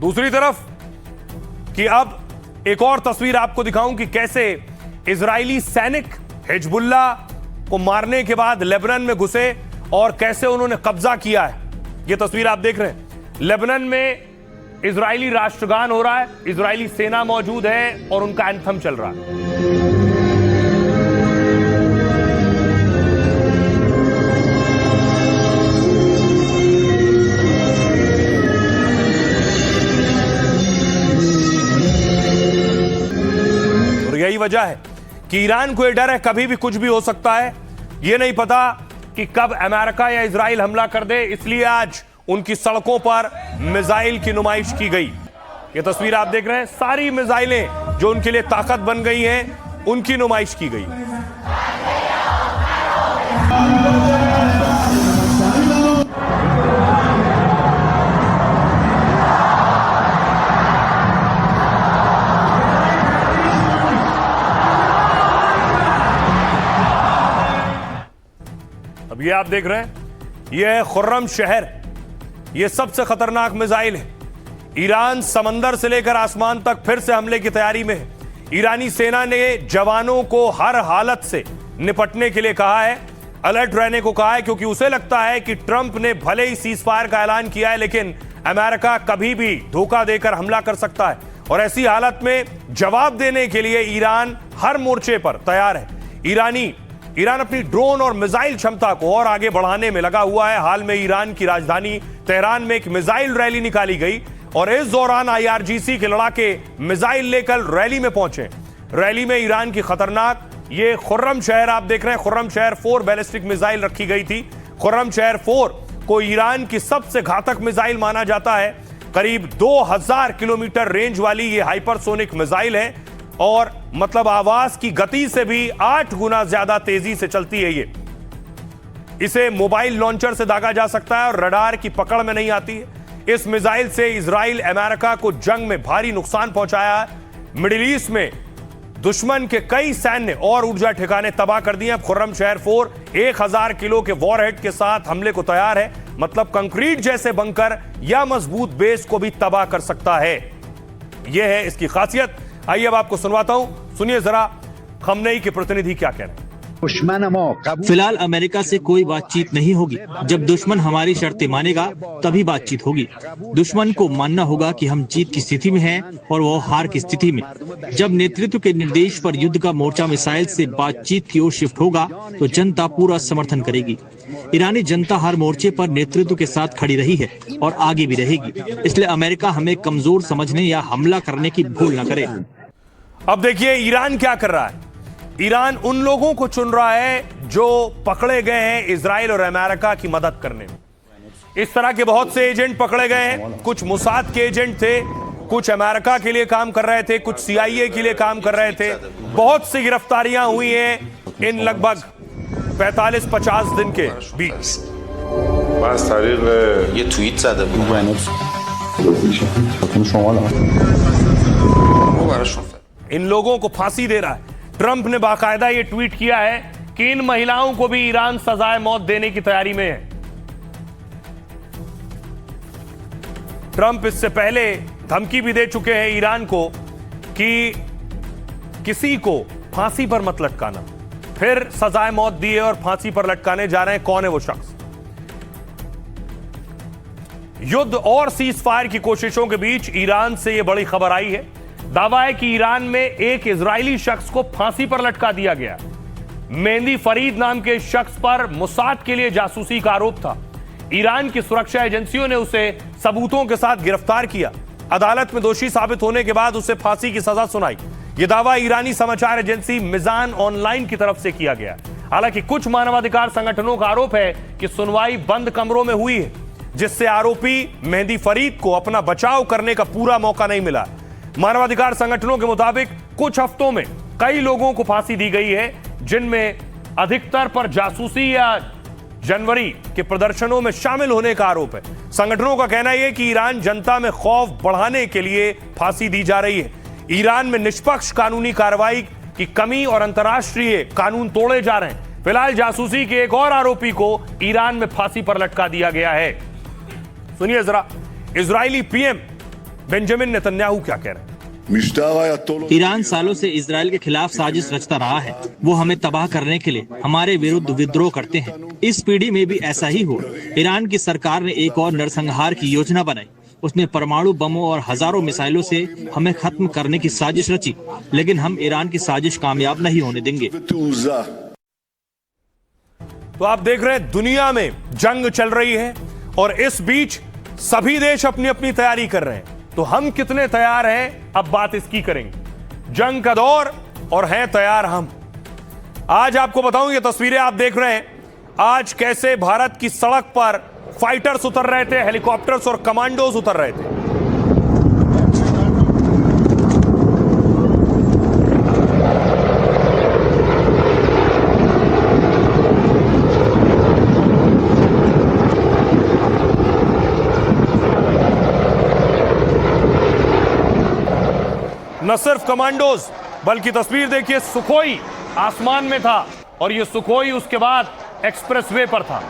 दूसरी तरफ कि अब एक और तस्वीर आपको दिखाऊं कि कैसे इजरायली सैनिक हिजबुल्लाह को मारने के बाद लेबनान में घुसे और कैसे उन्होंने कब्जा किया है। यह तस्वीर आप देख रहे हैं। लेबनान में इजरायली राष्ट्रगान हो रहा है, इजरायली सेना मौजूद है और उनका एंथम चल रहा है। और यही वजह है कि ईरान को यह डर है कभी भी कुछ भी हो सकता है। यह नहीं पता कि कब अमेरिका या इजराइल हमला कर दे, इसलिए आज उनकी सड़कों पर मिसाइल की नुमाइश की गई। ये तस्वीर आप देख रहे हैं, सारी मिसाइलें जो उनके लिए ताकत बन गई हैं उनकी नुमाइश की गई। ये आप देख रहे हैं, ये है खुर्रम शहर। ये सबसे खतरनाक मिसाइल है। ईरान समंदर से लेकर आसमान तक फिर से हमले की तैयारी में है। ईरानी सेना ने जवानों को हर हालत से निपटने के लिए कहा है, अलर्ट रहने को कहा है, क्योंकि उसे लगता है कि ट्रंप ने भले ही सीज फायर का ऐलान किया है, लेकिन अमेरिका कभी भी धोखा देकर हमला कर सकता है और ऐसी हालत में जवाब देने के लिए ईरान हर मोर्चे पर तैयार है। ईरान अपनी ड्रोन और मिसाइल क्षमता को और आगे बढ़ाने में लगा हुआ है। हाल में ईरान की राजधानी तेहरान में एक मिसाइल रैली निकाली गई और इस दौरान IRGC के लड़ाके मिसाइल लेकर रैली में पहुंचे। रैली में ईरान की खतरनाक ये खुर्रम शहर आप देख रहे हैं, खुर्रम शहर 4 बैलिस्टिक मिसाइल रखी गई थी। खुर्रम शहर 4 को ईरान की सबसे घातक मिसाइल माना जाता है। करीब 2000 किलोमीटर रेंज वाली ये हाइपरसोनिक मिसाइल है और मतलब आवाज की गति से भी 8 गुना ज्यादा तेजी से चलती है ये। इसे मोबाइल लॉन्चर से दागा जा सकता है और रडार की पकड़ में नहीं आती है। इस मिसाइल से इजराइल अमेरिका को जंग में भारी नुकसान पहुंचाया है। मिडिल ईस्ट में दुश्मन के कई सैन्य और ऊर्जा ठिकाने तबाह कर दिए। खुर्रम शहर 4 1000 किलो के वॉरहेड के साथ हमले को तैयार है। मतलब कंक्रीट जैसे बंकर या मजबूत बेस को भी तबाह कर सकता है। यह है इसकी खासियत। आइए अब आपको सुनवाता हूं, सुनिए जरा खमनेई के प्रतिनिधि क्या कह रहे हैं। फिलहाल अमेरिका से कोई बातचीत नहीं होगी। जब दुश्मन हमारी शर्तें मानेगा तभी बातचीत होगी। दुश्मन को मानना होगा कि हम जीत की स्थिति में हैं और वो हार की स्थिति में। जब नेतृत्व के निर्देश पर युद्ध का मोर्चा मिसाइल से बातचीत की ओर शिफ्ट होगा तो जनता पूरा समर्थन करेगी। ईरानी जनता हर मोर्चे पर नेतृत्व के साथ खड़ी रही है और आगे भी रहेगी। इसलिए अमेरिका हमें कमजोर समझने या हमला करने की भूल न करे। अब देखिए ईरान क्या कर रहा है। ईरान उन लोगों को चुन रहा है जो पकड़े गए हैं इजराइल और अमेरिका की मदद करने में। इस तरह के बहुत से एजेंट पकड़े गए हैं। कुछ मुसाद के एजेंट थे, कुछ अमेरिका के लिए काम कर रहे थे, कुछ CIA के लिए काम कर रहे थे। बहुत सी गिरफ्तारियां हुई हैं इन लगभग 45-50 दिन के बीच। ये ट्वीट इन लोगों को फांसी दे रहा है। ट्रंप ने बाकायदा ये ट्वीट किया है कि इन महिलाओं को भी ईरान सजाए मौत देने की तैयारी में है। ट्रंप इससे पहले धमकी भी दे चुके हैं ईरान को कि किसी को फांसी पर मत लटकाना। फिर सजाए मौत दिए और फांसी पर लटकाने जा रहे हैं। कौन है वो शख्स? युद्ध और सीज फायर की कोशिशों के बीच ईरान से यह बड़ी खबर आई है। दावा है कि ईरान में एक इजरायली शख्स को फांसी पर लटका दिया गया। मेहंदी फरीद नाम के शख्स पर मुसाद के लिए जासूसी का आरोप था। ईरान की सुरक्षा एजेंसियों ने उसे सबूतों के साथ गिरफ्तार किया। अदालत में दोषी साबित होने के बाद उसे फांसी की सजा सुनाई। यह दावा ईरानी समाचार एजेंसी मिजान ऑनलाइन की तरफ से किया गया। हालांकि कुछ मानवाधिकार संगठनों का आरोप है कि सुनवाई बंद कमरों में हुई है, जिससे आरोपी मेहंदी फरीद को अपना बचाव करने का पूरा मौका नहीं मिला। मानवाधिकार संगठनों के मुताबिक कुछ हफ्तों में कई लोगों को फांसी दी गई है, जिनमें अधिकतर पर जासूसी या जनवरी के प्रदर्शनों में शामिल होने का आरोप है। संगठनों का कहना यह कि ईरान जनता में खौफ बढ़ाने के लिए फांसी दी जा रही है। ईरान में निष्पक्ष कानूनी कार्रवाई की कमी और अंतर्राष्ट्रीय कानून तोड़े जा रहे हैं। फिलहाल जासूसी के एक और आरोपी को ईरान में फांसी पर लटका दिया गया है। सुनिए जरा इजरायली पीएम बेंजामिन नेतन्याहू क्या कह रहे हैं। ईरान सालों से इजराइल के खिलाफ साजिश रचता रहा है। वो हमें तबाह करने के लिए हमारे विरुद्ध विद्रोह करते हैं। इस पीढ़ी में भी ऐसा ही हुआ। ईरान की सरकार ने एक और नरसंहार की योजना बनाई। उसने परमाणु बमों और हजारों मिसाइलों से हमें खत्म करने की साजिश रची, लेकिन हम ईरान की साजिश कामयाब नहीं होने देंगे। तो आप देख रहे हैं दुनिया में जंग चल रही है और इस बीच सभी देश अपनी अपनी तैयारी कर रहे हैं। तो हम कितने तैयार हैं, अब बात इसकी करेंगे। जंग का दौर और हैं तैयार हम। आज आपको बताऊं, ये तस्वीरें आप देख रहे हैं आज कैसे भारत की सड़क पर फाइटर्स उतर रहे थे, हेलीकॉप्टर्स और कमांडोज उतर रहे थे। न सिर्फ कमांडोज बल्कि तस्वीर देखिए, सुखोई आसमान में था और ये सुखोई उसके बाद एक्सप्रेसवे पर था।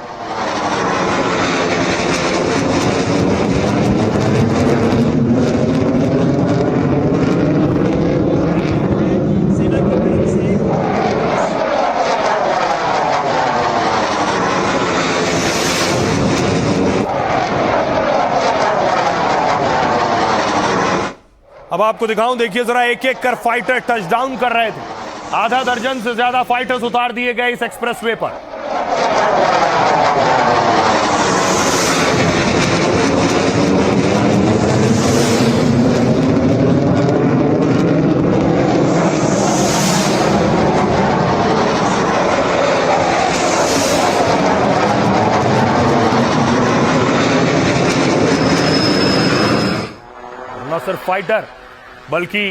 अब आपको दिखाऊं, देखिए जरा, एक एक कर फाइटर टचडाउन कर रहे थे। आधा दर्जन से ज्यादा फाइटर्स उतार दिए गए इस एक्सप्रेसवे पर। न सिर्फ फाइटर बल्कि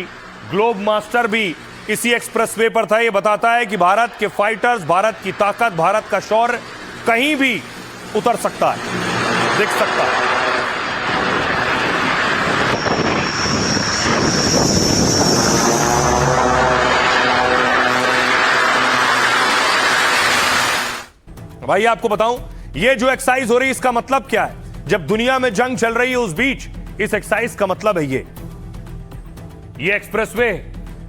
ग्लोब मास्टर भी इसी एक्सप्रेसवे पर था। यह बताता है कि भारत के फाइटर्स, भारत की ताकत, भारत का शौर्य कहीं भी उतर सकता है, दिख सकता है। भाई आपको बताऊं, यह जो एक्सरसाइज हो रही है इसका मतलब क्या है? जब दुनिया में जंग चल रही है उस बीच इस एक्सरसाइज का मतलब है ये एक्सप्रेसवे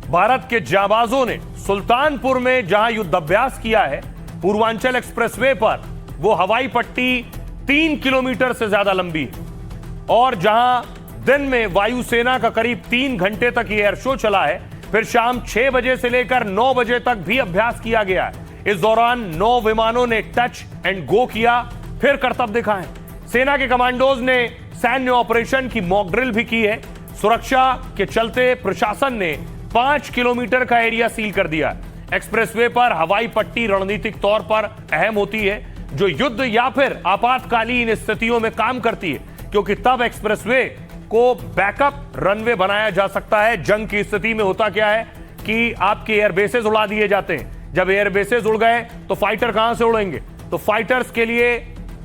भारत के जाबाजों ने सुल्तानपुर में जहां युद्धाभ्यास किया है, पूर्वांचल एक्सप्रेसवे पर वो हवाई पट्टी 3 किलोमीटर से ज्यादा लंबी है और जहां दिन में वायुसेना का करीब 3 घंटे तक ये एयर शो चला है, फिर शाम 6 बजे से लेकर 9 बजे तक भी अभ्यास किया गया है। इस दौरान 9 विमानों ने टच एंड गो किया, फिर करतब दिखाए। सेना के कमांडोज ने सैन्य ऑपरेशन की मॉक ड्रिल भी की है। सुरक्षा के चलते प्रशासन ने 5 किलोमीटर का एरिया सील कर दिया। एक्सप्रेसवे पर हवाई पट्टी रणनीतिक तौर पर अहम होती है, जो युद्ध या फिर आपातकालीन स्थितियों में काम करती है, क्योंकि तब एक्सप्रेसवे को बैकअप रनवे बनाया जा सकता है। जंग की स्थिति में होता क्या है कि आपके एयरबेसेस उड़ा दिए जाते हैं। जब एयरबेसेस उड़ गए तो फाइटर कहां से उड़ेंगे? तो फाइटर्स के लिए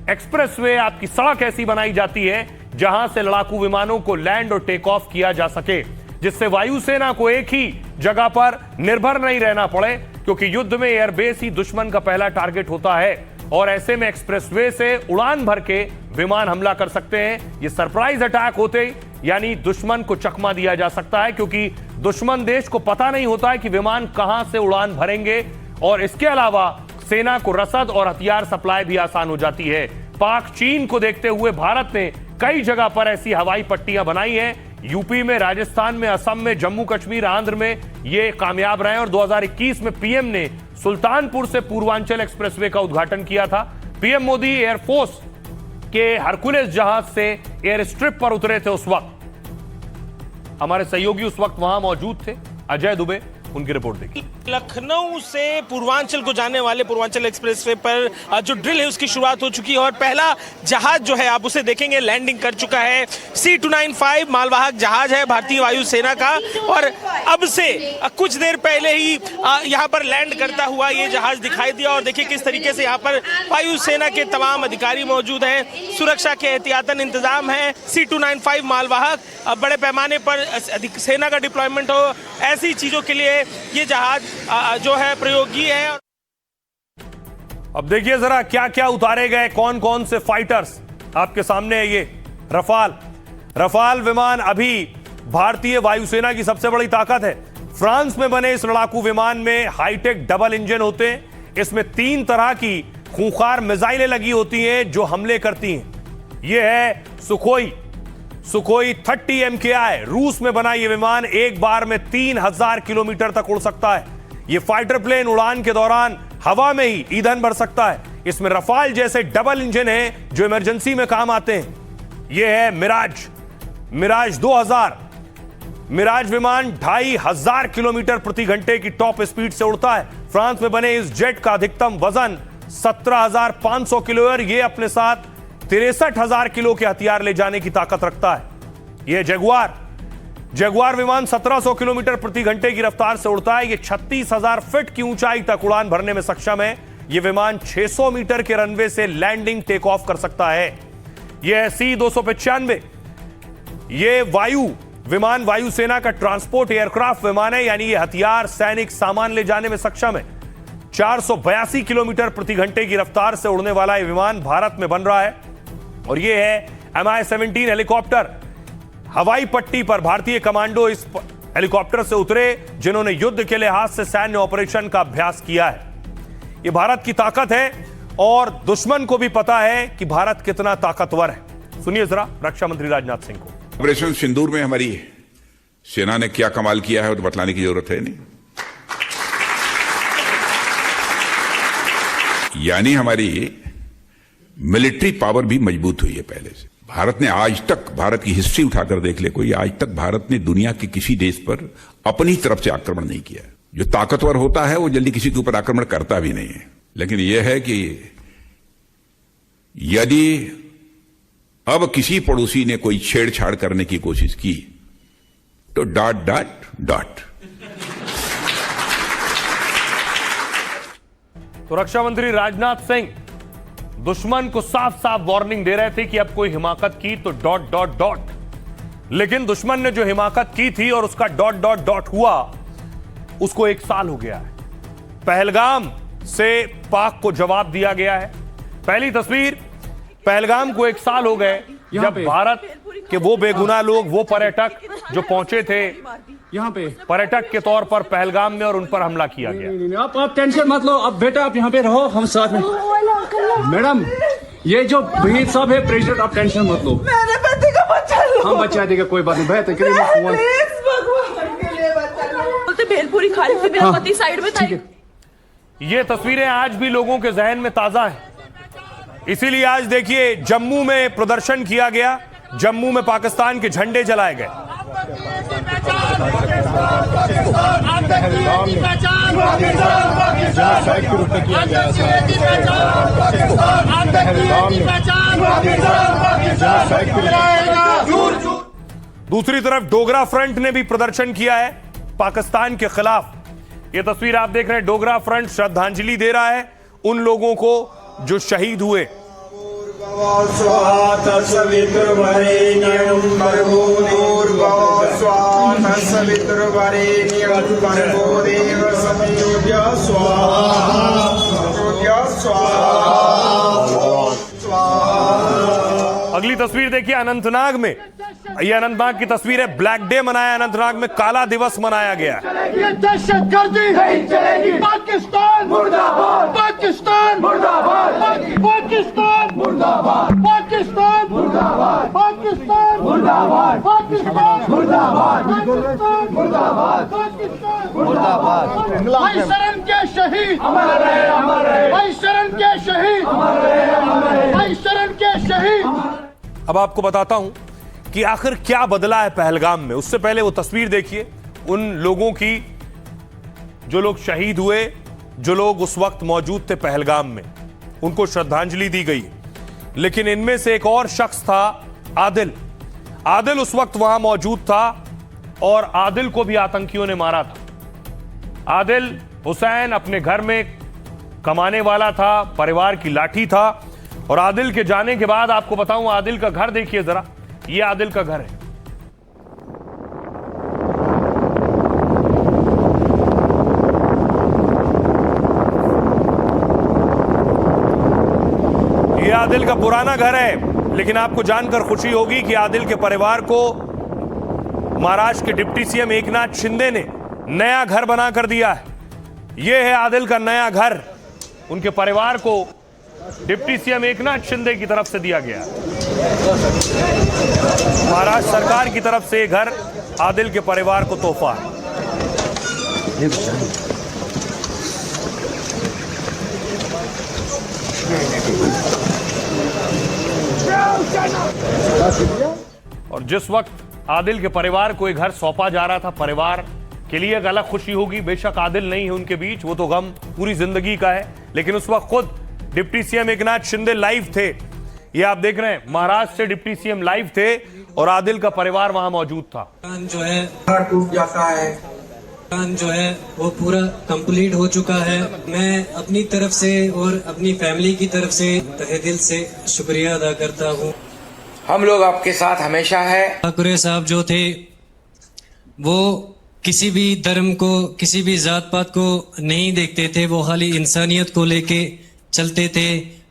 एक्सप्रेसवे आपकी सड़क ऐसी बनाई जाती है जहां से लड़ाकू विमानों को लैंड और टेक ऑफ किया जा सके, जिससे वायुसेना को एक ही जगह पर निर्भर नहीं रहना पड़े, क्योंकि युद्ध में एयरबेस ही दुश्मन का पहला टारगेट होता है और ऐसे में एक्सप्रेसवे से उड़ान भर के विमान हमला कर सकते हैं। ये सरप्राइज अटैक होते यानी दुश्मन को चकमा दिया जा सकता है, क्योंकि दुश्मन देश को पता नहीं होता है कि विमान कहां से उड़ान भरेंगे और इसके अलावा सेना को रसद और हथियार सप्लाई भी आसान हो जाती है। पाक चीन को देखते हुए भारत ने कई जगह पर ऐसी हवाई पट्टियां बनाई हैं। यूपी में, राजस्थान में, असम में, जम्मू कश्मीर, आंध्र में ये कामयाब रहे और 2021 में पीएम ने सुल्तानपुर से पूर्वांचल एक्सप्रेसवे का उद्घाटन किया था। पीएम मोदी एयरफोर्स के हरकुलेस जहाज से एयर स्ट्रिप पर उतरे थे। उस वक्त हमारे सहयोगी उस वक्त वहां मौजूद थे, अजय दुबे, उनकी रिपोर्ट देखिए। लखनऊ से पूर्वांचल को जाने वाले पूर्वांचल एक्सप्रेसवे पर जो ड्रिल है उसकी शुरुआत हो चुकी है और पहला जहाज जो है आप उसे देखेंगे लैंडिंग कर चुका है। C-295 मालवाहक जहाज है भारतीय वायुसेना का और अब से कुछ देर पहले ही यहाँ पर लैंड करता हुआ ये जहाज दिखाई दिया और देखिए किस तरीके से यहाँ पर वायुसेना के तमाम अधिकारी मौजूद हैं। सुरक्षा के एहतियातन इंतजाम है। C-295 मालवाहक बड़े पैमाने पर सेना का डिप्लॉयमेंट हो, ऐसी चीजों के लिए ये जहाज जो है प्रयोगी है। अब देखिए जरा क्या क्या उतारे गए, कौन कौन से फाइटर्स आपके सामने है। ये रफाल विमान अभी भारतीय वायुसेना की सबसे बड़ी ताकत है। फ्रांस में बने इस लड़ाकू विमान में हाईटेक डबल इंजन होते हैं। इसमें 3 तरह की खूंखार मिसाइलें लगी होती हैं जो हमले करती हैं। यह है सुखोई 30 MKI। रूस में बना यह विमान एक बार में 3000 किलोमीटर तक उड़ सकता है। यह फाइटर प्लेन उड़ान के दौरान हवा में ही ईंधन भर सकता है। इसमें रफाल जैसे डबल इंजन हैं जो इमरजेंसी में काम आते हैं। यह है मिराज 2000। मिराज विमान 2500 किलोमीटर प्रति घंटे की टॉप स्पीड से उड़ता है। फ्रांस में बने इस जेट का अधिकतम वजन 17,500 किलो है। यह अपने साथ 63,000 किलो के हथियार ले जाने की ताकत रखता है। यह जगुआर विमान 1700 किलोमीटर प्रति घंटे की रफ्तार से उड़ता है। यह 36,000 फीट की ऊंचाई तक उड़ान भरने में सक्षम है। यह विमान 600 मीटर के रनवे से लैंडिंग टेक ऑफ कर सकता है। यह C-295 यह विमान वायुसेना का ट्रांसपोर्ट एयरक्राफ्ट विमान है, यानी यह हथियार, सैनिक सामान ले जाने में सक्षम है। 482 किलोमीटर प्रति घंटे की रफ्तार से उड़ने वाला यह विमान भारत में बन रहा है और यह है Mi-17 हेलीकॉप्टर। हवाई पट्टी पर भारतीय कमांडो इस हेलीकॉप्टर से उतरे जिन्होंने युद्ध के लिहाज से सैन्य ऑपरेशन का अभ्यास किया है। यह भारत की ताकत है और दुश्मन को भी पता है कि भारत कितना ताकतवर है। सुनिए जरा रक्षा मंत्री राजनाथ सिंह को। ऑपरेशन सिंदूर में हमारी सेना ने क्या कमाल किया है वो तो बतलाने की जरूरत है नहीं। यानी हमारी मिलिट्री पावर भी मजबूत हुई है पहले से। भारत ने आज तक, भारत की हिस्ट्री उठाकर देख ले कोई, आज तक भारत ने दुनिया के किसी देश पर अपनी तरफ से आक्रमण नहीं किया। जो ताकतवर होता है वो जल्दी किसी के ऊपर आक्रमण करता भी नहीं है। लेकिन यह है कि यदि अब किसी पड़ोसी ने कोई छेड़छाड़ करने की कोशिश की तो ... तो रक्षा मंत्री राजनाथ सिंह दुश्मन को साफ साफ वार्निंग दे रहे थे कि अब कोई हिमाकत की तो ... लेकिन दुश्मन ने जो हिमाकत की थी और उसका ... हुआ, उसको 1 साल हो गया है। पहलगाम से पाक को जवाब दिया गया है। पहली तस्वीर, पहलगाम को 1 साल हो गए जब भारत के वो बेगुनाह लोग, वो पर्यटक जो पहुंचे थे यहाँ पे पर्यटक के तौर पर पहलगाम में और उन पर हमला किया गया। आप टेंशन मत लो, अब बेटा आप यहाँ पे रहो, हम साथ में। मैडम, ये जो भीड़ सब है प्रेसिडेंट, आप टेंशन मत लो, मेरे बेटे का बच्चा लो, हम बचा देगा, कोई बात नहीं। बेहतर भेलपुरी खाली से मेरा पति साइड में था। ये तस्वीरें आज भी लोगों के जहन में ताजा हैं। इसीलिए आज देखिए जम्मू में प्रदर्शन किया गया, जम्मू में पाकिस्तान के झंडे जलाए गए। दूसरी तरफ डोगरा फ्रंट ने भी प्रदर्शन किया है पाकिस्तान के खिलाफ। यह तस्वीर आप देख रहे हैं, डोगरा फ्रंट श्रद्धांजलि दे रहा है उन लोगों को जो शहीद हुए। अगली तस्वीर देखिए अनंतनाग में। यह अनंतनाग की तस्वीर है। ब्लैक डे मनाया, अनंतनाग में काला दिवस मनाया गया। ये दहशतगर्दी नहीं चलेगी। पाकिस्तान मुर्दाबाद, पाकिस्तान मुर्दाबाद, पाकिस्तान मुर्दाबाद, पाकिस्तान मुर्दाबाद, पाकिस्तान मुर्दाबाद, पाकिस्तान मुर्दाबाद, पाकिस्तान मुर्दाबाद, पाकिस्तान मुर्दाबाद। भाई शरण के शहीद अमर रहे, अमर रहे। भाई शरण के शहीद अमर रहे, अमर रहे। भाई शरण के शहीद। अब आपको बताता हूं कि आखिर क्या बदला है पहलगाम में। उससे पहले वो तस्वीर देखिए उन लोगों की जो लोग शहीद हुए, जो लोग उस वक्त मौजूद थे पहलगाम में, उनको श्रद्धांजलि दी गई। लेकिन इनमें से एक और शख्स था, आदिल। आदिल उस वक्त वहां मौजूद था और आदिल को भी आतंकियों ने मारा था। आदिल हुसैन अपने घर में कमाने वाला था, परिवार की लाठी था। और आदिल के जाने के बाद आपको बताऊं, आदिल का घर देखिए जरा, ये आदिल का घर है। ये आदिल का पुराना घर है। लेकिन आपको जानकर खुशी होगी कि आदिल के परिवार को महाराष्ट्र के डिप्टी सीएम एकनाथ शिंदे ने नया घर बनाकर दिया है। यह है आदिल का नया घर। उनके परिवार को डिप्टी सीएम एकनाथ शिंदे की तरफ से दिया गया। महाराष्ट्र सरकार की तरफ से घर आदिल के परिवार को तोहफा है। और जिस वक्त आदिल के परिवार को एक घर सौंपा जा रहा था, परिवार के लिए एक अलग खुशी होगी। बेशक आदिल नहीं है उनके बीच, वो तो गम पूरी जिंदगी का है। लेकिन उस वक्त खुद deputy CM Eknath Shinde live थे। ये आप देख रहे हैं, महाराष्ट्र से डिप्टी सीएम लाइव थे और आदिल का परिवार वहां मौजूद था। जो है टूट जाता है, जो है वो पूरा कंप्लीट हो चुका है। मैं अपनी तरफ से और अपनी फैमिली की तरफ से तहे दिल से शुक्रिया अदा करता हूँ। हम लोग आपके साथ हमेशा है। ठाकुरे साहब जो थे वो किसी भी धर्म को, किसी भी जात पात को नहीं देखते थे। वो खाली इंसानियत को लेके चलते थे।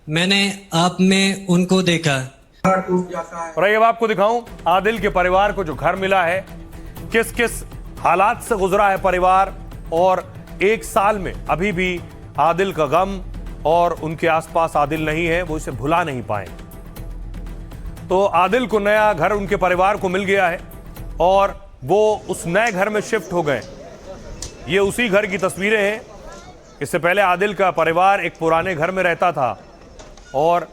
मैंने आप में उनको देखा। और ये अब आपको दिखाऊं आदिल के परिवार को जो घर मिला है, किस किस हालात से गुजरा है परिवार, और एक साल में अभी भी आदिल का गम और उनके आसपास आदिल नहीं है, वो इसे भुला नहीं पाए। तो आदिल को नया घर उनके परिवार को मिल गया है और वो उस नए घर में शिफ्ट हो गए। ये उसी घर की तस्वीरें हैं। इससे पहले आदिल का परिवार एक पुराने घर में रहता था और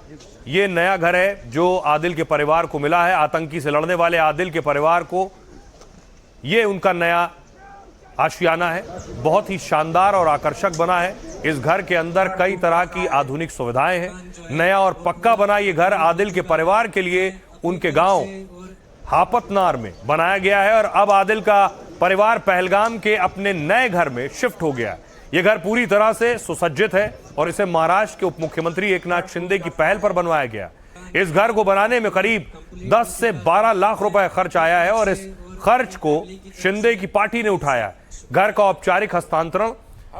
ये नया घर है जो आदिल के परिवार को मिला है। आतंकी से लड़ने वाले आदिल के परिवार को ये उनका नया आशियाना है। बहुत ही शानदार और आकर्षक बना है। इस घर के अंदर कई तरह की आधुनिक सुविधाएं हैं। नया और पक्का बना ये घर आदिल के परिवार के लिए उनके गांव हापतनार में बनाया गया है और अब आदिल का परिवार पहलगाम के अपने नए घर में शिफ्ट हो गया है। यह घर पूरी तरह से सुसज्जित है और इसे महाराष्ट्र के उप मुख्यमंत्री एकनाथ शिंदे की पहल पर बनवाया गया। इस घर को बनाने में करीब 10 से 12 लाख रुपए खर्च आया है और इस खर्च को शिंदे की पार्टी ने उठाया। घर का औपचारिक हस्तांतरण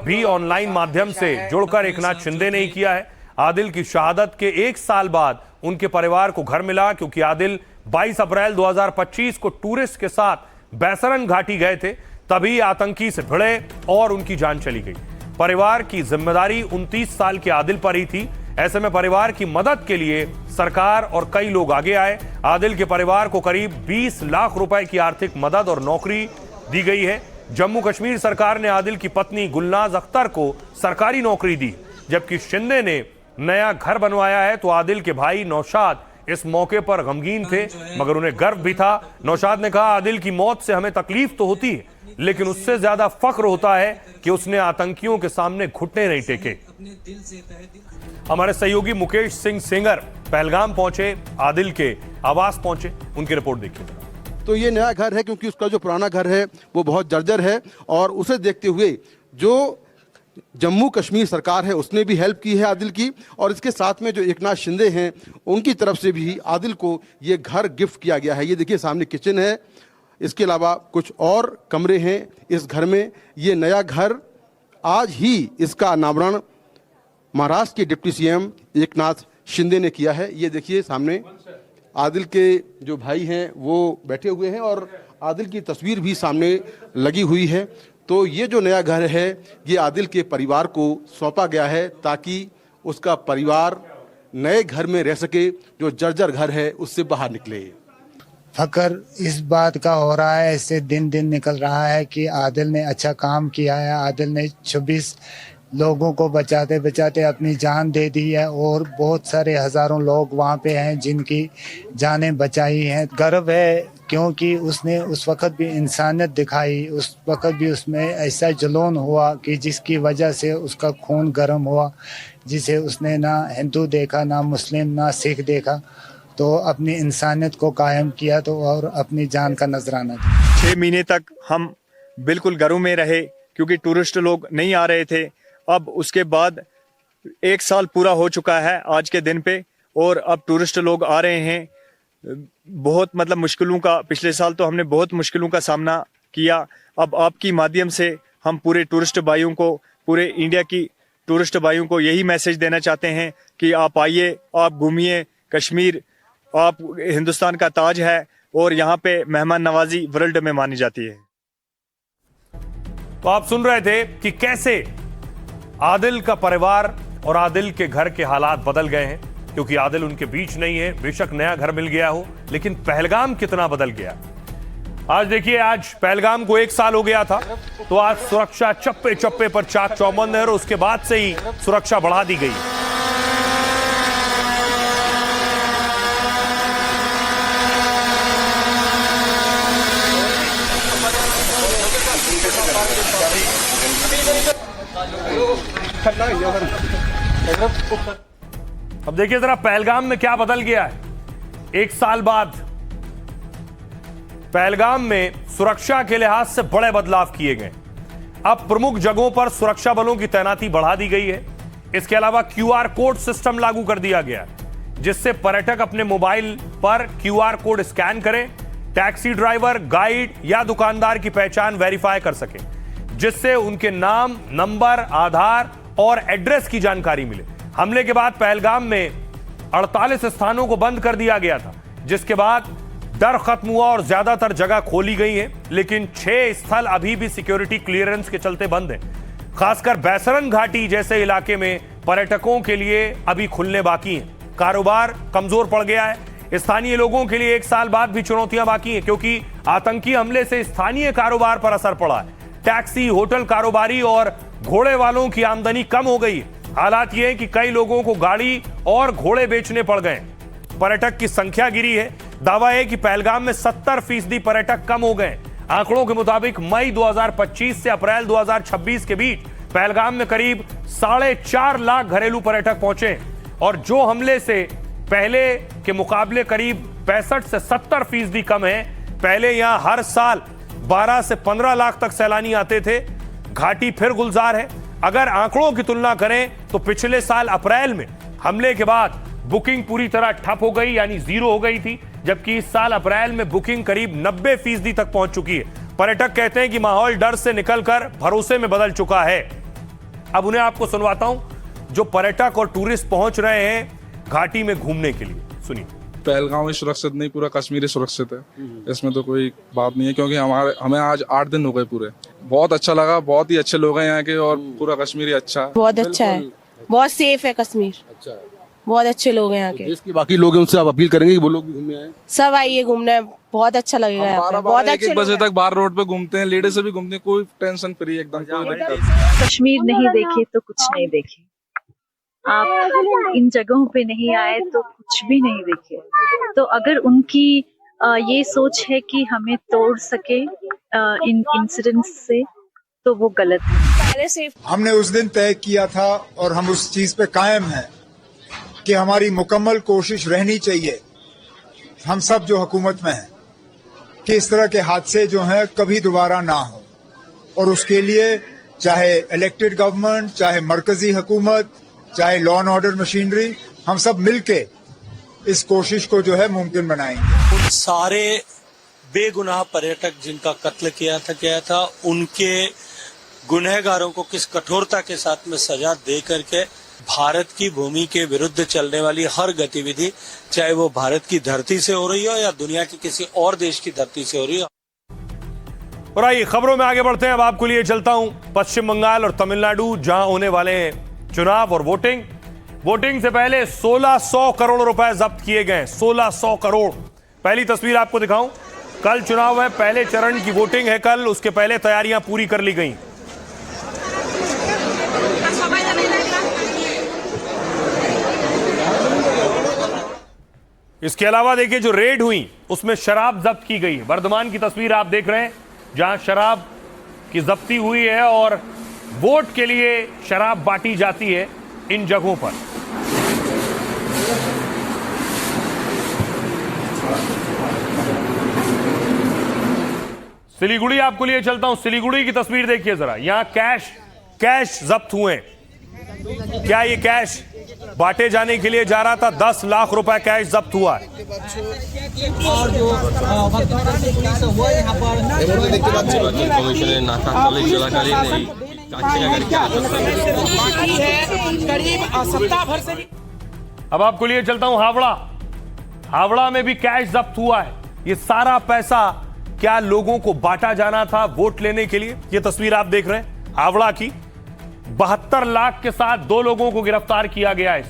भी ऑनलाइन माध्यम से जुड़कर एकनाथ शिंदे ने ही किया है। आदिल की शहादत के 1 साल बाद उनके परिवार को घर मिला, क्योंकि आदिल 22 अप्रैल 2025 को टूरिस्ट के साथ बैसरन घाटी गए थे, तभी आतंकी से भिड़े और उनकी जान चली गई। परिवार की जिम्मेदारी 29 साल के आदिल पर ही थी। ऐसे में परिवार की मदद के लिए सरकार और कई लोग आगे आए। आदिल के परिवार को करीब 20 लाख रुपए की आर्थिक मदद और नौकरी दी गई है। जम्मू कश्मीर सरकार ने आदिल की पत्नी गुलनाज अख्तर को सरकारी नौकरी दी, जबकि शिंदे ने नया घर बनवाया है। तो आदिल के भाई नौशाद इस मौके पर गमगीन थे, मगर उन्हें गर्व भी था। नौशाद ने कहा, आदिल की मौत से हमें तकलीफ तो होती है, लेकिन उससे ज्यादा फख्र होता है कि उसने आतंकियों के सामने घुटने नहीं टेके। हमारे सहयोगी मुकेश सिंह सेंगर पहलगाम पहुंचे, आदिल के आवास पहुंचे, उनकी रिपोर्ट देखिए। तो ये नया घर है क्योंकि उसका जो पुराना घर है वो बहुत जर्जर है और उसे देखते हुए जो जम्मू कश्मीर सरकार है उसने भी हेल्प की है आदिल की, और इसके साथ में जो एकनाथ शिंदे हैं उनकी तरफ से भी आदिल को ये घर गिफ्ट किया गया है। ये देखिए सामने किचन है, इसके अलावा कुछ और कमरे हैं इस घर में। ये नया घर आज ही इसका अनावरण महाराष्ट्र के डिप्टी सीएम एकनाथ शिंदे ने किया है। ये देखिए सामने आदिल के जो भाई हैं वो बैठे हुए हैं और आदिल की तस्वीर भी सामने लगी हुई है। तो ये जो नया घर है ये आदिल के परिवार को सौंपा गया है ताकि उसका परिवार नए घर में रह सके, जो जर्जर घर है उससे बाहर निकले। फकर इस बात का हो रहा है, इससे दिन दिन निकल रहा है कि आदिल ने अच्छा काम किया है। आदिल ने 26 लोगों को बचाते बचाते अपनी जान दे दी है और बहुत सारे हजारों लोग वहाँ पे हैं जिनकी जानें बचाई हैं। गर्व है क्योंकि उसने उस वक्त भी इंसानियत दिखाई, उस वक्त भी उसमें ऐसा जुनून हुआ कि जिसकी वजह से उसका खून गर्म हुआ, जिसे उसने ना हिंदू देखा, ना मुस्लिम, ना सिख देखा, तो अपनी इंसानियत को कायम किया तो और अपनी जान का नजराना दिया। 6 महीने तक हम बिल्कुल घरों में रहे क्योंकि टूरिस्ट लोग नहीं आ रहे थे। अब उसके बाद 1 साल पूरा हो चुका है आज के दिन पे और अब टूरिस्ट लोग आ रहे हैं। बहुत मतलब मुश्किलों का, पिछले साल तो हमने बहुत मुश्किलों का सामना किया। अब आपकी माध्यम से हम पूरे टूरिस्ट भाइयों को, पूरे इंडिया की टूरिस्ट भाइयों को यही मैसेज देना चाहते हैं कि आप आइए, आप घूमिए। कश्मीर आप हिंदुस्तान का ताज है और यहाँ पे मेहमान नवाजी वर्ल्ड में मानी जाती है। तो आप सुन रहे थे कि कैसे आदिल का परिवार और आदिल के घर के हालात बदल गए हैं, क्योंकि आदिल उनके बीच नहीं है। बेशक नया घर मिल गया हो, लेकिन पहलगाम कितना बदल गया। आज देखिए, आज पहलगाम को 1 साल हो गया था, तो आज सुरक्षा चप्पे चप्पे पर चाक चौबंद है और उसके बाद से ही सुरक्षा बढ़ा दी गई। अब देखिए जरा पहलगाम में क्या बदल गया है। 1 साल बाद पहलगाम में सुरक्षा के लिहाज से बड़े बदलाव किए गए। अब प्रमुख जगहों पर सुरक्षा बलों की तैनाती बढ़ा दी गई है। इसके अलावा QR कोड सिस्टम लागू कर दिया गया है, जिससे पर्यटक अपने मोबाइल पर QR कोड स्कैन करें, टैक्सी ड्राइवर, गाइड या दुकानदार की पहचान वेरीफाई कर सके, जिससे उनके नाम, नंबर, आधार और एड्रेस की जानकारी मिले। हमले के बाद पहलगाम में 48 स्थानों को बंद कर दिया गया था, जिसके बाद डर खत्म हुआ और ज्यादातर जगह खोली गई है, लेकिन 6 स्थल अभी भी सिक्योरिटी क्लियरेंस के चलते बंद हैं। खासकर बैसरन घाटी जैसे इलाके में पर्यटकों के लिए अभी खुलने बाकी हैं। कारोबार कमजोर पड़ गया है। स्थानीय लोगों के लिए 1 साल बाद भी चुनौतियां बाकी हैं, क्योंकि आतंकी हमले से स्थानीय कारोबार पर असर पड़ा है। टैक्सी, होटल कारोबारी और घोड़े वालों की आमदनी कम हो गई है। हालात ये है कि कई लोगों को गाड़ी और घोड़े बेचने पड़ गए। पर्यटक की संख्या गिरी है। दावा है कि पहलगाम में 70% पर्यटक कम हो गए। आंकड़ों के मुताबिक मई 2025 से अप्रैल 2026 के बीच पहलगाम में करीब 4.5 लाख घरेलू पर्यटक पहुंचे और जो हमले से पहले के मुकाबले करीब 65 से 70% कम है। पहले यहां हर साल 12 से 15 लाख तक सैलानी आते थे। घाटी फिर गुलजार है। अगर आंकड़ों की तुलना करें तो पिछले साल अप्रैल में हमले के बाद बुकिंग पूरी तरह ठप हो गई, यानी 0 हो गई थी, जबकि इस साल अप्रैल में बुकिंग करीब 90% तक पहुंच चुकी है। पर्यटक कहते हैं कि माहौल डर से निकलकर भरोसे में बदल चुका है। अब उन्हें आपको सुनवाता हूं जो पर्यटक और टूरिस्ट पहुंच रहे हैं घाटी में घूमने के लिए। सुनिए। पहलगाम सुरक्षित नहीं, पूरा कश्मीर सुरक्षित है, इसमें तो कोई बात नहीं है, क्योंकि हमें आज 8 दिन हो गए पूरे। बहुत अच्छा लगा, बहुत ही अच्छे लोग हैं यहाँ के और पूरा कश्मीर अच्छा है। बहुत अच्छा है, बहुत सेफ है कश्मीर। अच्छा है, बहुत अच्छे लोग हैं यहाँ के। देश के बाकी लोग हैं उनसे आप अपील करेंगे कि वो लोग भी घूमने आए? सब आइए घूमने, बहुत अच्छा लगेगा यहाँ पे। बहुत अच्छे 1 बजे तक बाहर रोड पे घूमते हैं, लेडीज से भी घूमते हैं, कोई टेंशन फ्री एकदम। कश्मीर नहीं देखे तो कुछ नहीं देखे। आप इन जगहों पे नहीं आए तो कुछ भी नहीं देखे। तो अगर उनकी ये सोच है कि हमें तोड़ सके इन इंसिडेंट्स से, तो वो गलत है। हमने उस दिन तय किया था और हम उस चीज पे कायम हैं कि हमारी मुकम्मल कोशिश रहनी चाहिए, हम सब जो हुकूमत में हैं, कि इस तरह के हादसे जो हैं कभी दोबारा ना हो। और उसके लिए चाहे इलेक्टेड गवर्नमेंट, चाहे मरकजी हुकूमत, चाहे लॉ एंड ऑर्डर मशीनरी, हम सब मिलके इस कोशिश को जो है मुमकिन बनाएंगे। उन सारे बेगुनाह पर्यटक जिनका कत्ल किया था उनके गुनहगारों को किस कठोरता के साथ में सजा दे करके भारत की भूमि के विरुद्ध चलने वाली हर गतिविधि, चाहे वो भारत की धरती से हो रही हो या दुनिया की किसी और देश की धरती से हो रही हो। और आइए खबरों में आगे बढ़ते हैं। अब आपको लिए चलता हूं पश्चिम बंगाल और तमिलनाडु, जहां होने वाले हैं चुनाव और वोटिंग से पहले 1600 करोड़ रुपए जब्त किए गए। 1600 करोड़। पहली तस्वीर आपको दिखाऊं। कल चुनाव है, पहले चरण की वोटिंग है कल, उसके पहले तैयारियां पूरी कर ली गई। इसके अलावा देखिए जो रेड हुई उसमें शराब जब्त की गई है। वर्धमान की तस्वीर आप देख रहे हैं, जहां शराब की जब्ती हुई है और वोट के लिए शराब बांटी जाती है इन जगहों पर। सिलीगुड़ी आपको लिए चलता हूं। सिलीगुड़ी की तस्वीर देखिए जरा। यहां कैश जब्त हुए हैं। क्या ये कैश बांटे जाने के लिए जा रहा था? 10 लाख रुपए कैश जब्त हुआ है। अब आपको लिए चलता हूं हावड़ा में भी कैश जब्त हुआ है। ये सारा पैसा क्या लोगों को बांटा जाना था वोट लेने के लिए? ये तस्वीर आप देख रहे हैं हावड़ा की। 72 लाख के साथ 2 लोगों को गिरफ्तार किया गया है।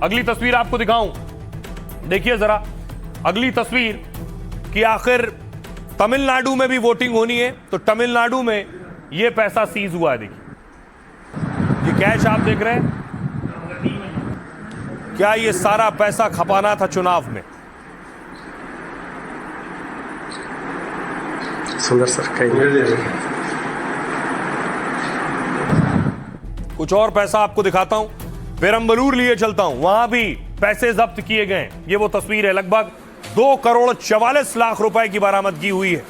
अगली तस्वीर आपको दिखाऊं। देखिए जरा अगली तस्वीर कि आखिर तमिलनाडु में भी वोटिंग होनी है, तो तमिलनाडु में यह पैसा सीज हुआ है। देखिए ये कैश आप देख रहे हैं। क्या ये सारा पैसा खपाना था चुनाव में? सुंदर सर कुछ और पैसा आपको दिखाता हूं। पेरम्बलूर लिए चलता हूं, वहां भी पैसे जब्त किए गए। ये वो तस्वीर है। लगभग 2 करोड़ 44 लाख रुपए की बरामदगी हुई है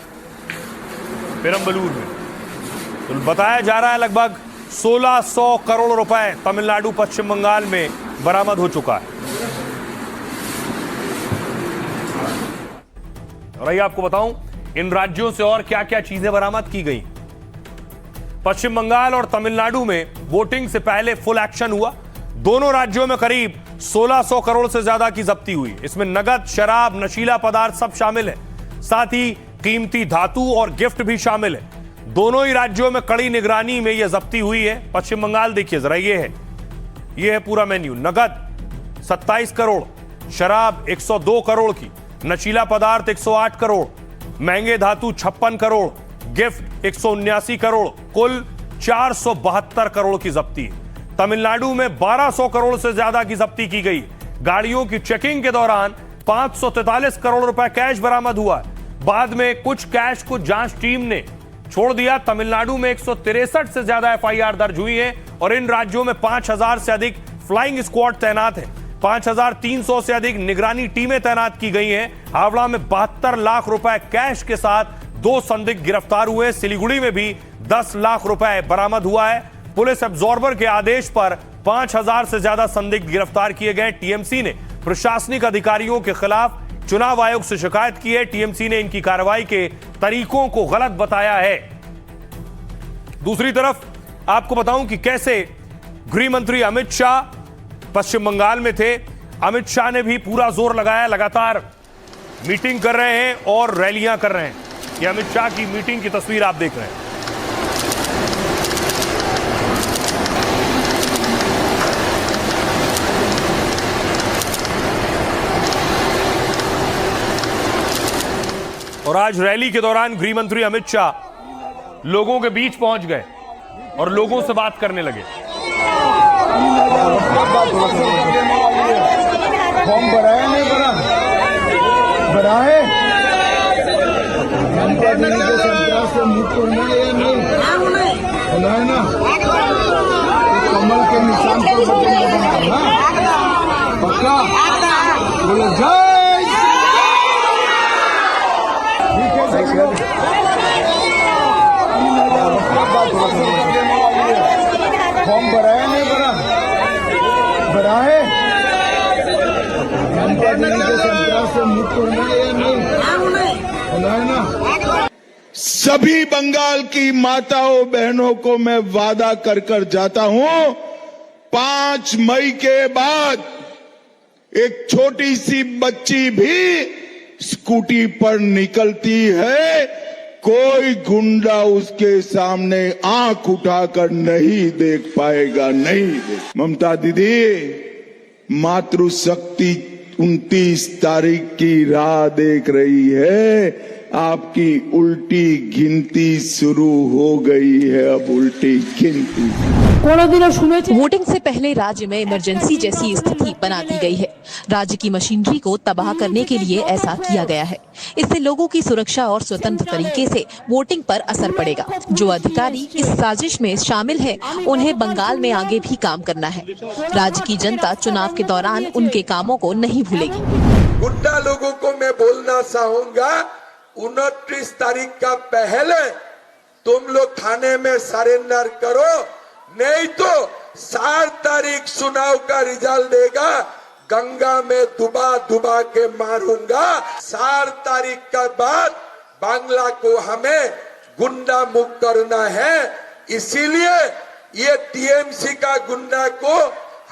पेरम्बलूर में। तो बताया जा रहा है लगभग 1600 करोड़ रुपए तमिलनाडु पश्चिम बंगाल में बरामद हो चुका है। और आइए आपको बताऊं इन राज्यों से और क्या क्या चीजें बरामद की गई। पश्चिम बंगाल और तमिलनाडु में वोटिंग से पहले फुल एक्शन हुआ। दोनों राज्यों में करीब 1600 करोड़ से ज्यादा की जब्ती हुई। इसमें नगद, शराब, नशीला पदार्थ सब शामिल है। साथ ही कीमती धातु और गिफ्ट भी शामिल है। दोनों ही राज्यों में कड़ी निगरानी में यह जब्ती हुई है। पश्चिम बंगाल देखिए जरा, ये है पूरा मेन्यू। नगद 27 करोड़, शराब 102 करोड़ की, नशीला पदार्थ 108 करोड़, महंगे धातु 56 करोड़, गिफ्ट 179 करोड़, कुल 472 करोड़ की जब्ती है। तमिलनाडु में 1200 करोड़ से ज्यादा की जब्ती की गई। गाड़ियों की चेकिंग के दौरान 543 करोड़ रुपए कैश बरामद हुआ। बाद में कुछ कैश को जांच टीम ने छोड़ दिया। तमिलनाडु में 163 से ज्यादा एफआईआर दर्ज हुई है और इन राज्यों में 5000 से अधिक फ्लाइंग स्क्वाड तैनात है। 5300 से अधिक निगरानी टीमें तैनात की गई हैं। हावड़ा में 72 लाख रुपए कैश के साथ 2 संदिग्ध गिरफ्तार हुए। सिलीगुड़ी में भी 10 लाख रुपए बरामद हुआ है। पुलिस अब्जॉर्बर के आदेश पर 5000 से ज्यादा संदिग्ध गिरफ्तार किए गए। टीएमसी ने प्रशासनिक अधिकारियों के खिलाफ चुनाव आयोग से शिकायत की है। टीएमसी ने इनकी कार्रवाई के तरीकों को गलत बताया है। दूसरी तरफ आपको बताऊं कि कैसे गृह मंत्री अमित शाह पश्चिम बंगाल में थे। अमित शाह ने भी पूरा जोर लगाया, लगातार मीटिंग कर रहे हैं और रैलियां कर रहे हैं। ये अमित शाह की मीटिंग की तस्वीर आप देख रहे हैं। और आज रैली के दौरान गृह मंत्री अमित शाह लोगों के बीच पहुंच गए और लोगों से बात करने लगे। फॉर्म भराया नहीं भरा है से मुक्त होना है या नहीं है ना। कमल के निशान पर बटन दबाना पक्का बोलो जय। फॉर्म भराया नहीं भरा है से मुक्त होना है या नहीं है ना। सभी बंगाल की माताओं बहनों को मैं वादा कर कर जाता हूं, 5 मई के बाद एक छोटी सी बच्ची भी स्कूटी पर निकलती है, कोई गुंडा उसके सामने आंख उठाकर नहीं देख पाएगा, नहीं देख। ममता दीदी, मातृशक्ति 29 तारीख की राह देख रही है। आपकी उल्टी गिनती शुरू हो गई है, अब उल्टी गिनती। वोटिंग से पहले राज्य में इमरजेंसी जैसी स्थिति बना दी गई है। राज्य की मशीनरी को तबाह करने के लिए ऐसा किया गया है। इससे लोगों की सुरक्षा और स्वतंत्र तरीके से वोटिंग पर असर पड़ेगा। जो अधिकारी इस साजिश में शामिल हैं, उन्हें बंगाल में आगे भी काम करना है। राज्य की जनता चुनाव के दौरान उनके कामों को नहीं भूलेगी। गुंडा लोगों को मैं बोलना चाहूंगा, 29 तारीख का पहले तुम लोग थाने में सरेंडर करो, नहीं तो 7 तारीख चुनाव का रिजल्ट देगा, गंगा में दुबा दुबा के मारूंगा। 7 तारीख के बाद बांग्ला को हमें गुंडा मुक्त करना है। इसीलिए ये टीएमसी का गुंडा को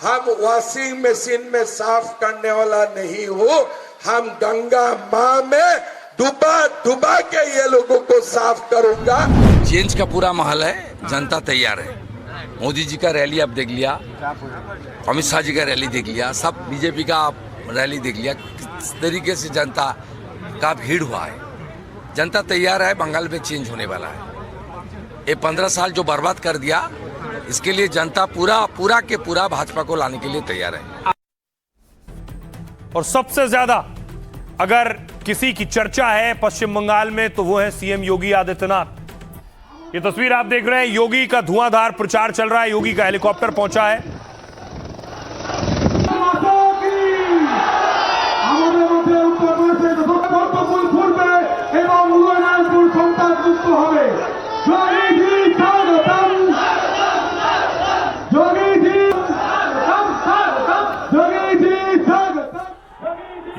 हम वॉशिंग मशीन में साफ करने वाला नहीं हो, हम गंगा माँ में डुबा डुबा के ये लोगों को साफ करूंगा। चेंज का पूरा माहौल है, जनता तैयार है। मोदी जी का रैली आप देख लिया, अमित शाह जी का रैली देख लिया, सब बीजेपी का रैली देख लिया, किस तरीके से जनता का भीड़ हुआ है। जनता तैयार है, बंगाल में चेंज होने वाला है। ये 15 साल जो बर्बाद कर दिया, इसके लिए जनता पूरा के पूरा भाजपा को लाने के लिए तैयार है। और सबसे ज्यादा अगर किसी की चर्चा है पश्चिम बंगाल में तो वो है सीएम योगी आदित्यनाथ। ये तस्वीर आप देख रहे हैं, योगी का धुआंधार प्रचार चल रहा है। योगी का हेलीकॉप्टर पहुंचा है।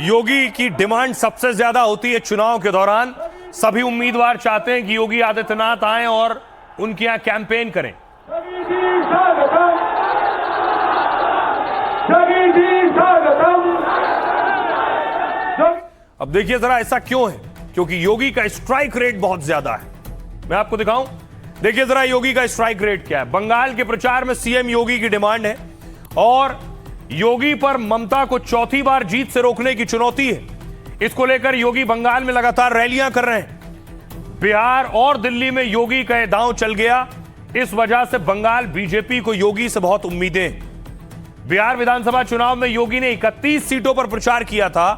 योगी की डिमांड सबसे ज्यादा होती है चुनाव के दौरान। सभी उम्मीदवार चाहते हैं कि योगी आदित्यनाथ आए और उनके यहां कैंपेन करें। अब देखिए जरा ऐसा क्यों है, क्योंकि योगी का स्ट्राइक रेट बहुत ज्यादा है। मैं आपको दिखाऊं, देखिए जरा योगी का स्ट्राइक रेट क्या है। बंगाल के प्रचार में सीएम योगी की डिमांड है और योगी पर ममता को चौथी बार जीत से रोकने की चुनौती है। इसको लेकर योगी बंगाल में लगातार रैलियां कर रहे हैं। बिहार और दिल्ली में योगी का दांव चल गया। इस वजह से बंगाल बीजेपी को योगी से बहुत उम्मीदें हैं। बिहार विधानसभा चुनाव में योगी ने 31 सीटों पर प्रचार किया था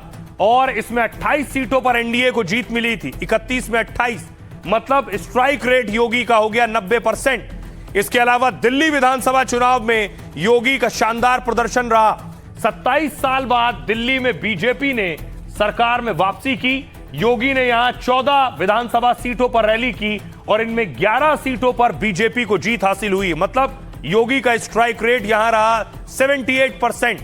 और इसमें 28 सीटों पर एनडीए को जीत मिली थी। 31 में 28, मतलब स्ट्राइक रेट योगी का हो गया 90%। इसके अलावा दिल्ली विधानसभा चुनाव में योगी का शानदार प्रदर्शन रहा। 27 साल बाद दिल्ली में बीजेपी ने सरकार में वापसी की। योगी ने यहां 14 विधानसभा सीटों पर रैली की और इनमें 11 सीटों पर बीजेपी को जीत हासिल हुई। मतलब योगी का स्ट्राइक रेट यहां रहा 78%,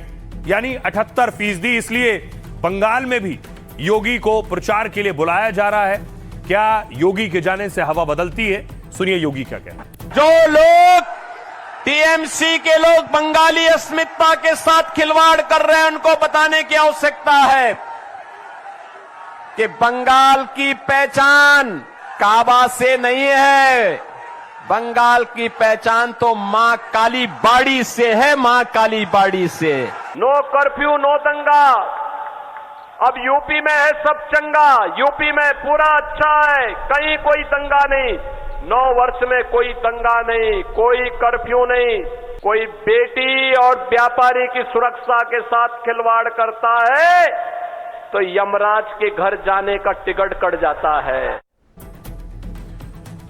यानी 78%। इसलिए बंगाल में भी योगी को प्रचार के लिए बुलाया जा रहा है। क्या योगी के जाने से हवा बदलती है? सुनिए योगी क्या कहना है। जो लोग टीएमसी के लोग बंगाली अस्मिता के साथ खिलवाड़ कर रहे हैं, उनको बताने की आवश्यकता है कि बंगाल की पहचान काबा से नहीं है। बंगाल की पहचान तो मां काली बाड़ी से है, मां काली बाड़ी से। नो कर्फ्यू, नो दंगा। अब यूपी में है सब चंगा, यूपी में पूरा अच्छा है, कहीं कोई दंगा नहीं। 9 वर्ष में कोई दंगा नहीं, कोई कर्फ्यू नहीं। कोई बेटी और व्यापारी की सुरक्षा के साथ खिलवाड़ करता है तो यमराज के घर जाने का टिकट कट जाता है।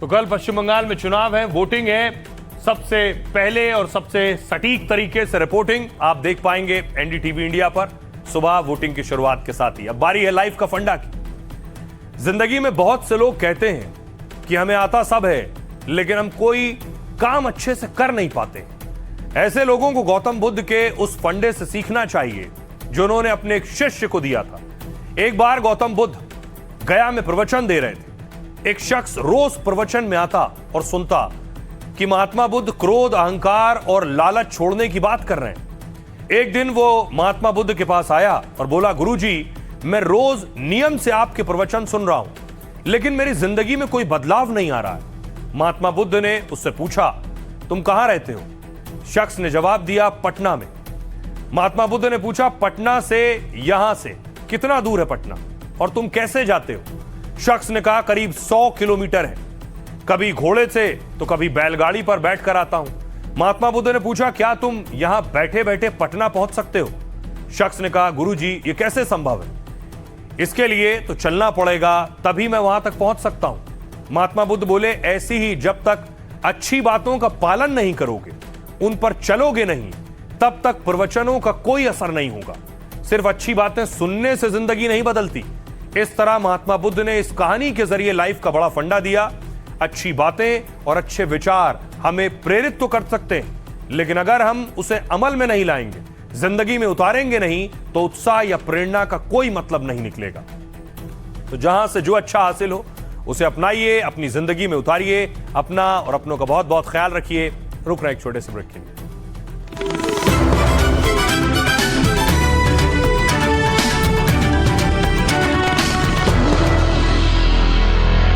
तो कल पश्चिम बंगाल में चुनाव है, वोटिंग है। सबसे पहले और सबसे सटीक तरीके से रिपोर्टिंग आप देख पाएंगे एनडीटीवी इंडिया पर सुबह वोटिंग की शुरुआत के साथ ही। अब बारी है लाइव का फंडा की। जिंदगी में बहुत से लोग कहते हैं कि हमें आता सब है लेकिन हम कोई काम अच्छे से कर नहीं पाते। ऐसे लोगों को गौतम बुद्ध के उस फंडे से सीखना चाहिए जो उन्होंने अपने एक शिष्य को दिया था। एक बार गौतम बुद्ध गया में प्रवचन दे रहे थे। एक शख्स रोज प्रवचन में आता और सुनता कि महात्मा बुद्ध क्रोध, अहंकार और लालच छोड़ने की बात कर रहे हैं। एक दिन वो महात्मा बुद्ध के पास आया और बोला, गुरुजी, मैं रोज नियम से आपके प्रवचन सुन रहा हूं लेकिन मेरी जिंदगी में कोई बदलाव नहीं आ रहा है। महात्मा बुद्ध ने उससे पूछा, तुम कहां रहते हो? शख्स ने जवाब दिया, पटना में। महात्मा बुद्ध ने पूछा, पटना से यहां से कितना दूर है पटना और तुम कैसे जाते हो? शख्स ने कहा, करीब 100 किलोमीटर है। कभी घोड़े से तो कभी बैलगाड़ी पर बैठकर आता हूं। महात्मा बुद्ध ने पूछा, क्या तुम यहां बैठे बैठे पटना पहुंच सकते हो? शख्स ने कहा, गुरुजी, ये कैसे संभव है? इसके लिए तो चलना पड़ेगा, तभी मैं वहां तक पहुंच सकता हूं। महात्मा बुद्ध बोले, ऐसी ही जब तक अच्छी बातों का पालन नहीं करोगे, उन पर चलोगे नहीं, तब तक प्रवचनों का कोई असर नहीं होगा। सिर्फ अच्छी बातें सुनने से जिंदगी नहीं बदलती। इस तरह महात्मा बुद्ध ने इस कहानी के जरिए लाइफ का बड़ा फंडा दिया। अच्छी बातें और अच्छे विचार हमें प्रेरित तो कर सकते हैं, लेकिन अगर हम उसे अमल में नहीं लाएंगे, जिंदगी में उतारेंगे नहीं, तो उत्साह या प्रेरणा का कोई मतलब नहीं निकलेगा। तो जहां से जो अच्छा हासिल हो उसे अपनाइए, अपनी जिंदगी में उतारिए। अपना और अपनों का बहुत बहुत ख्याल रखिए। रुक रहे एक छोटे से ब्रेक के लिए।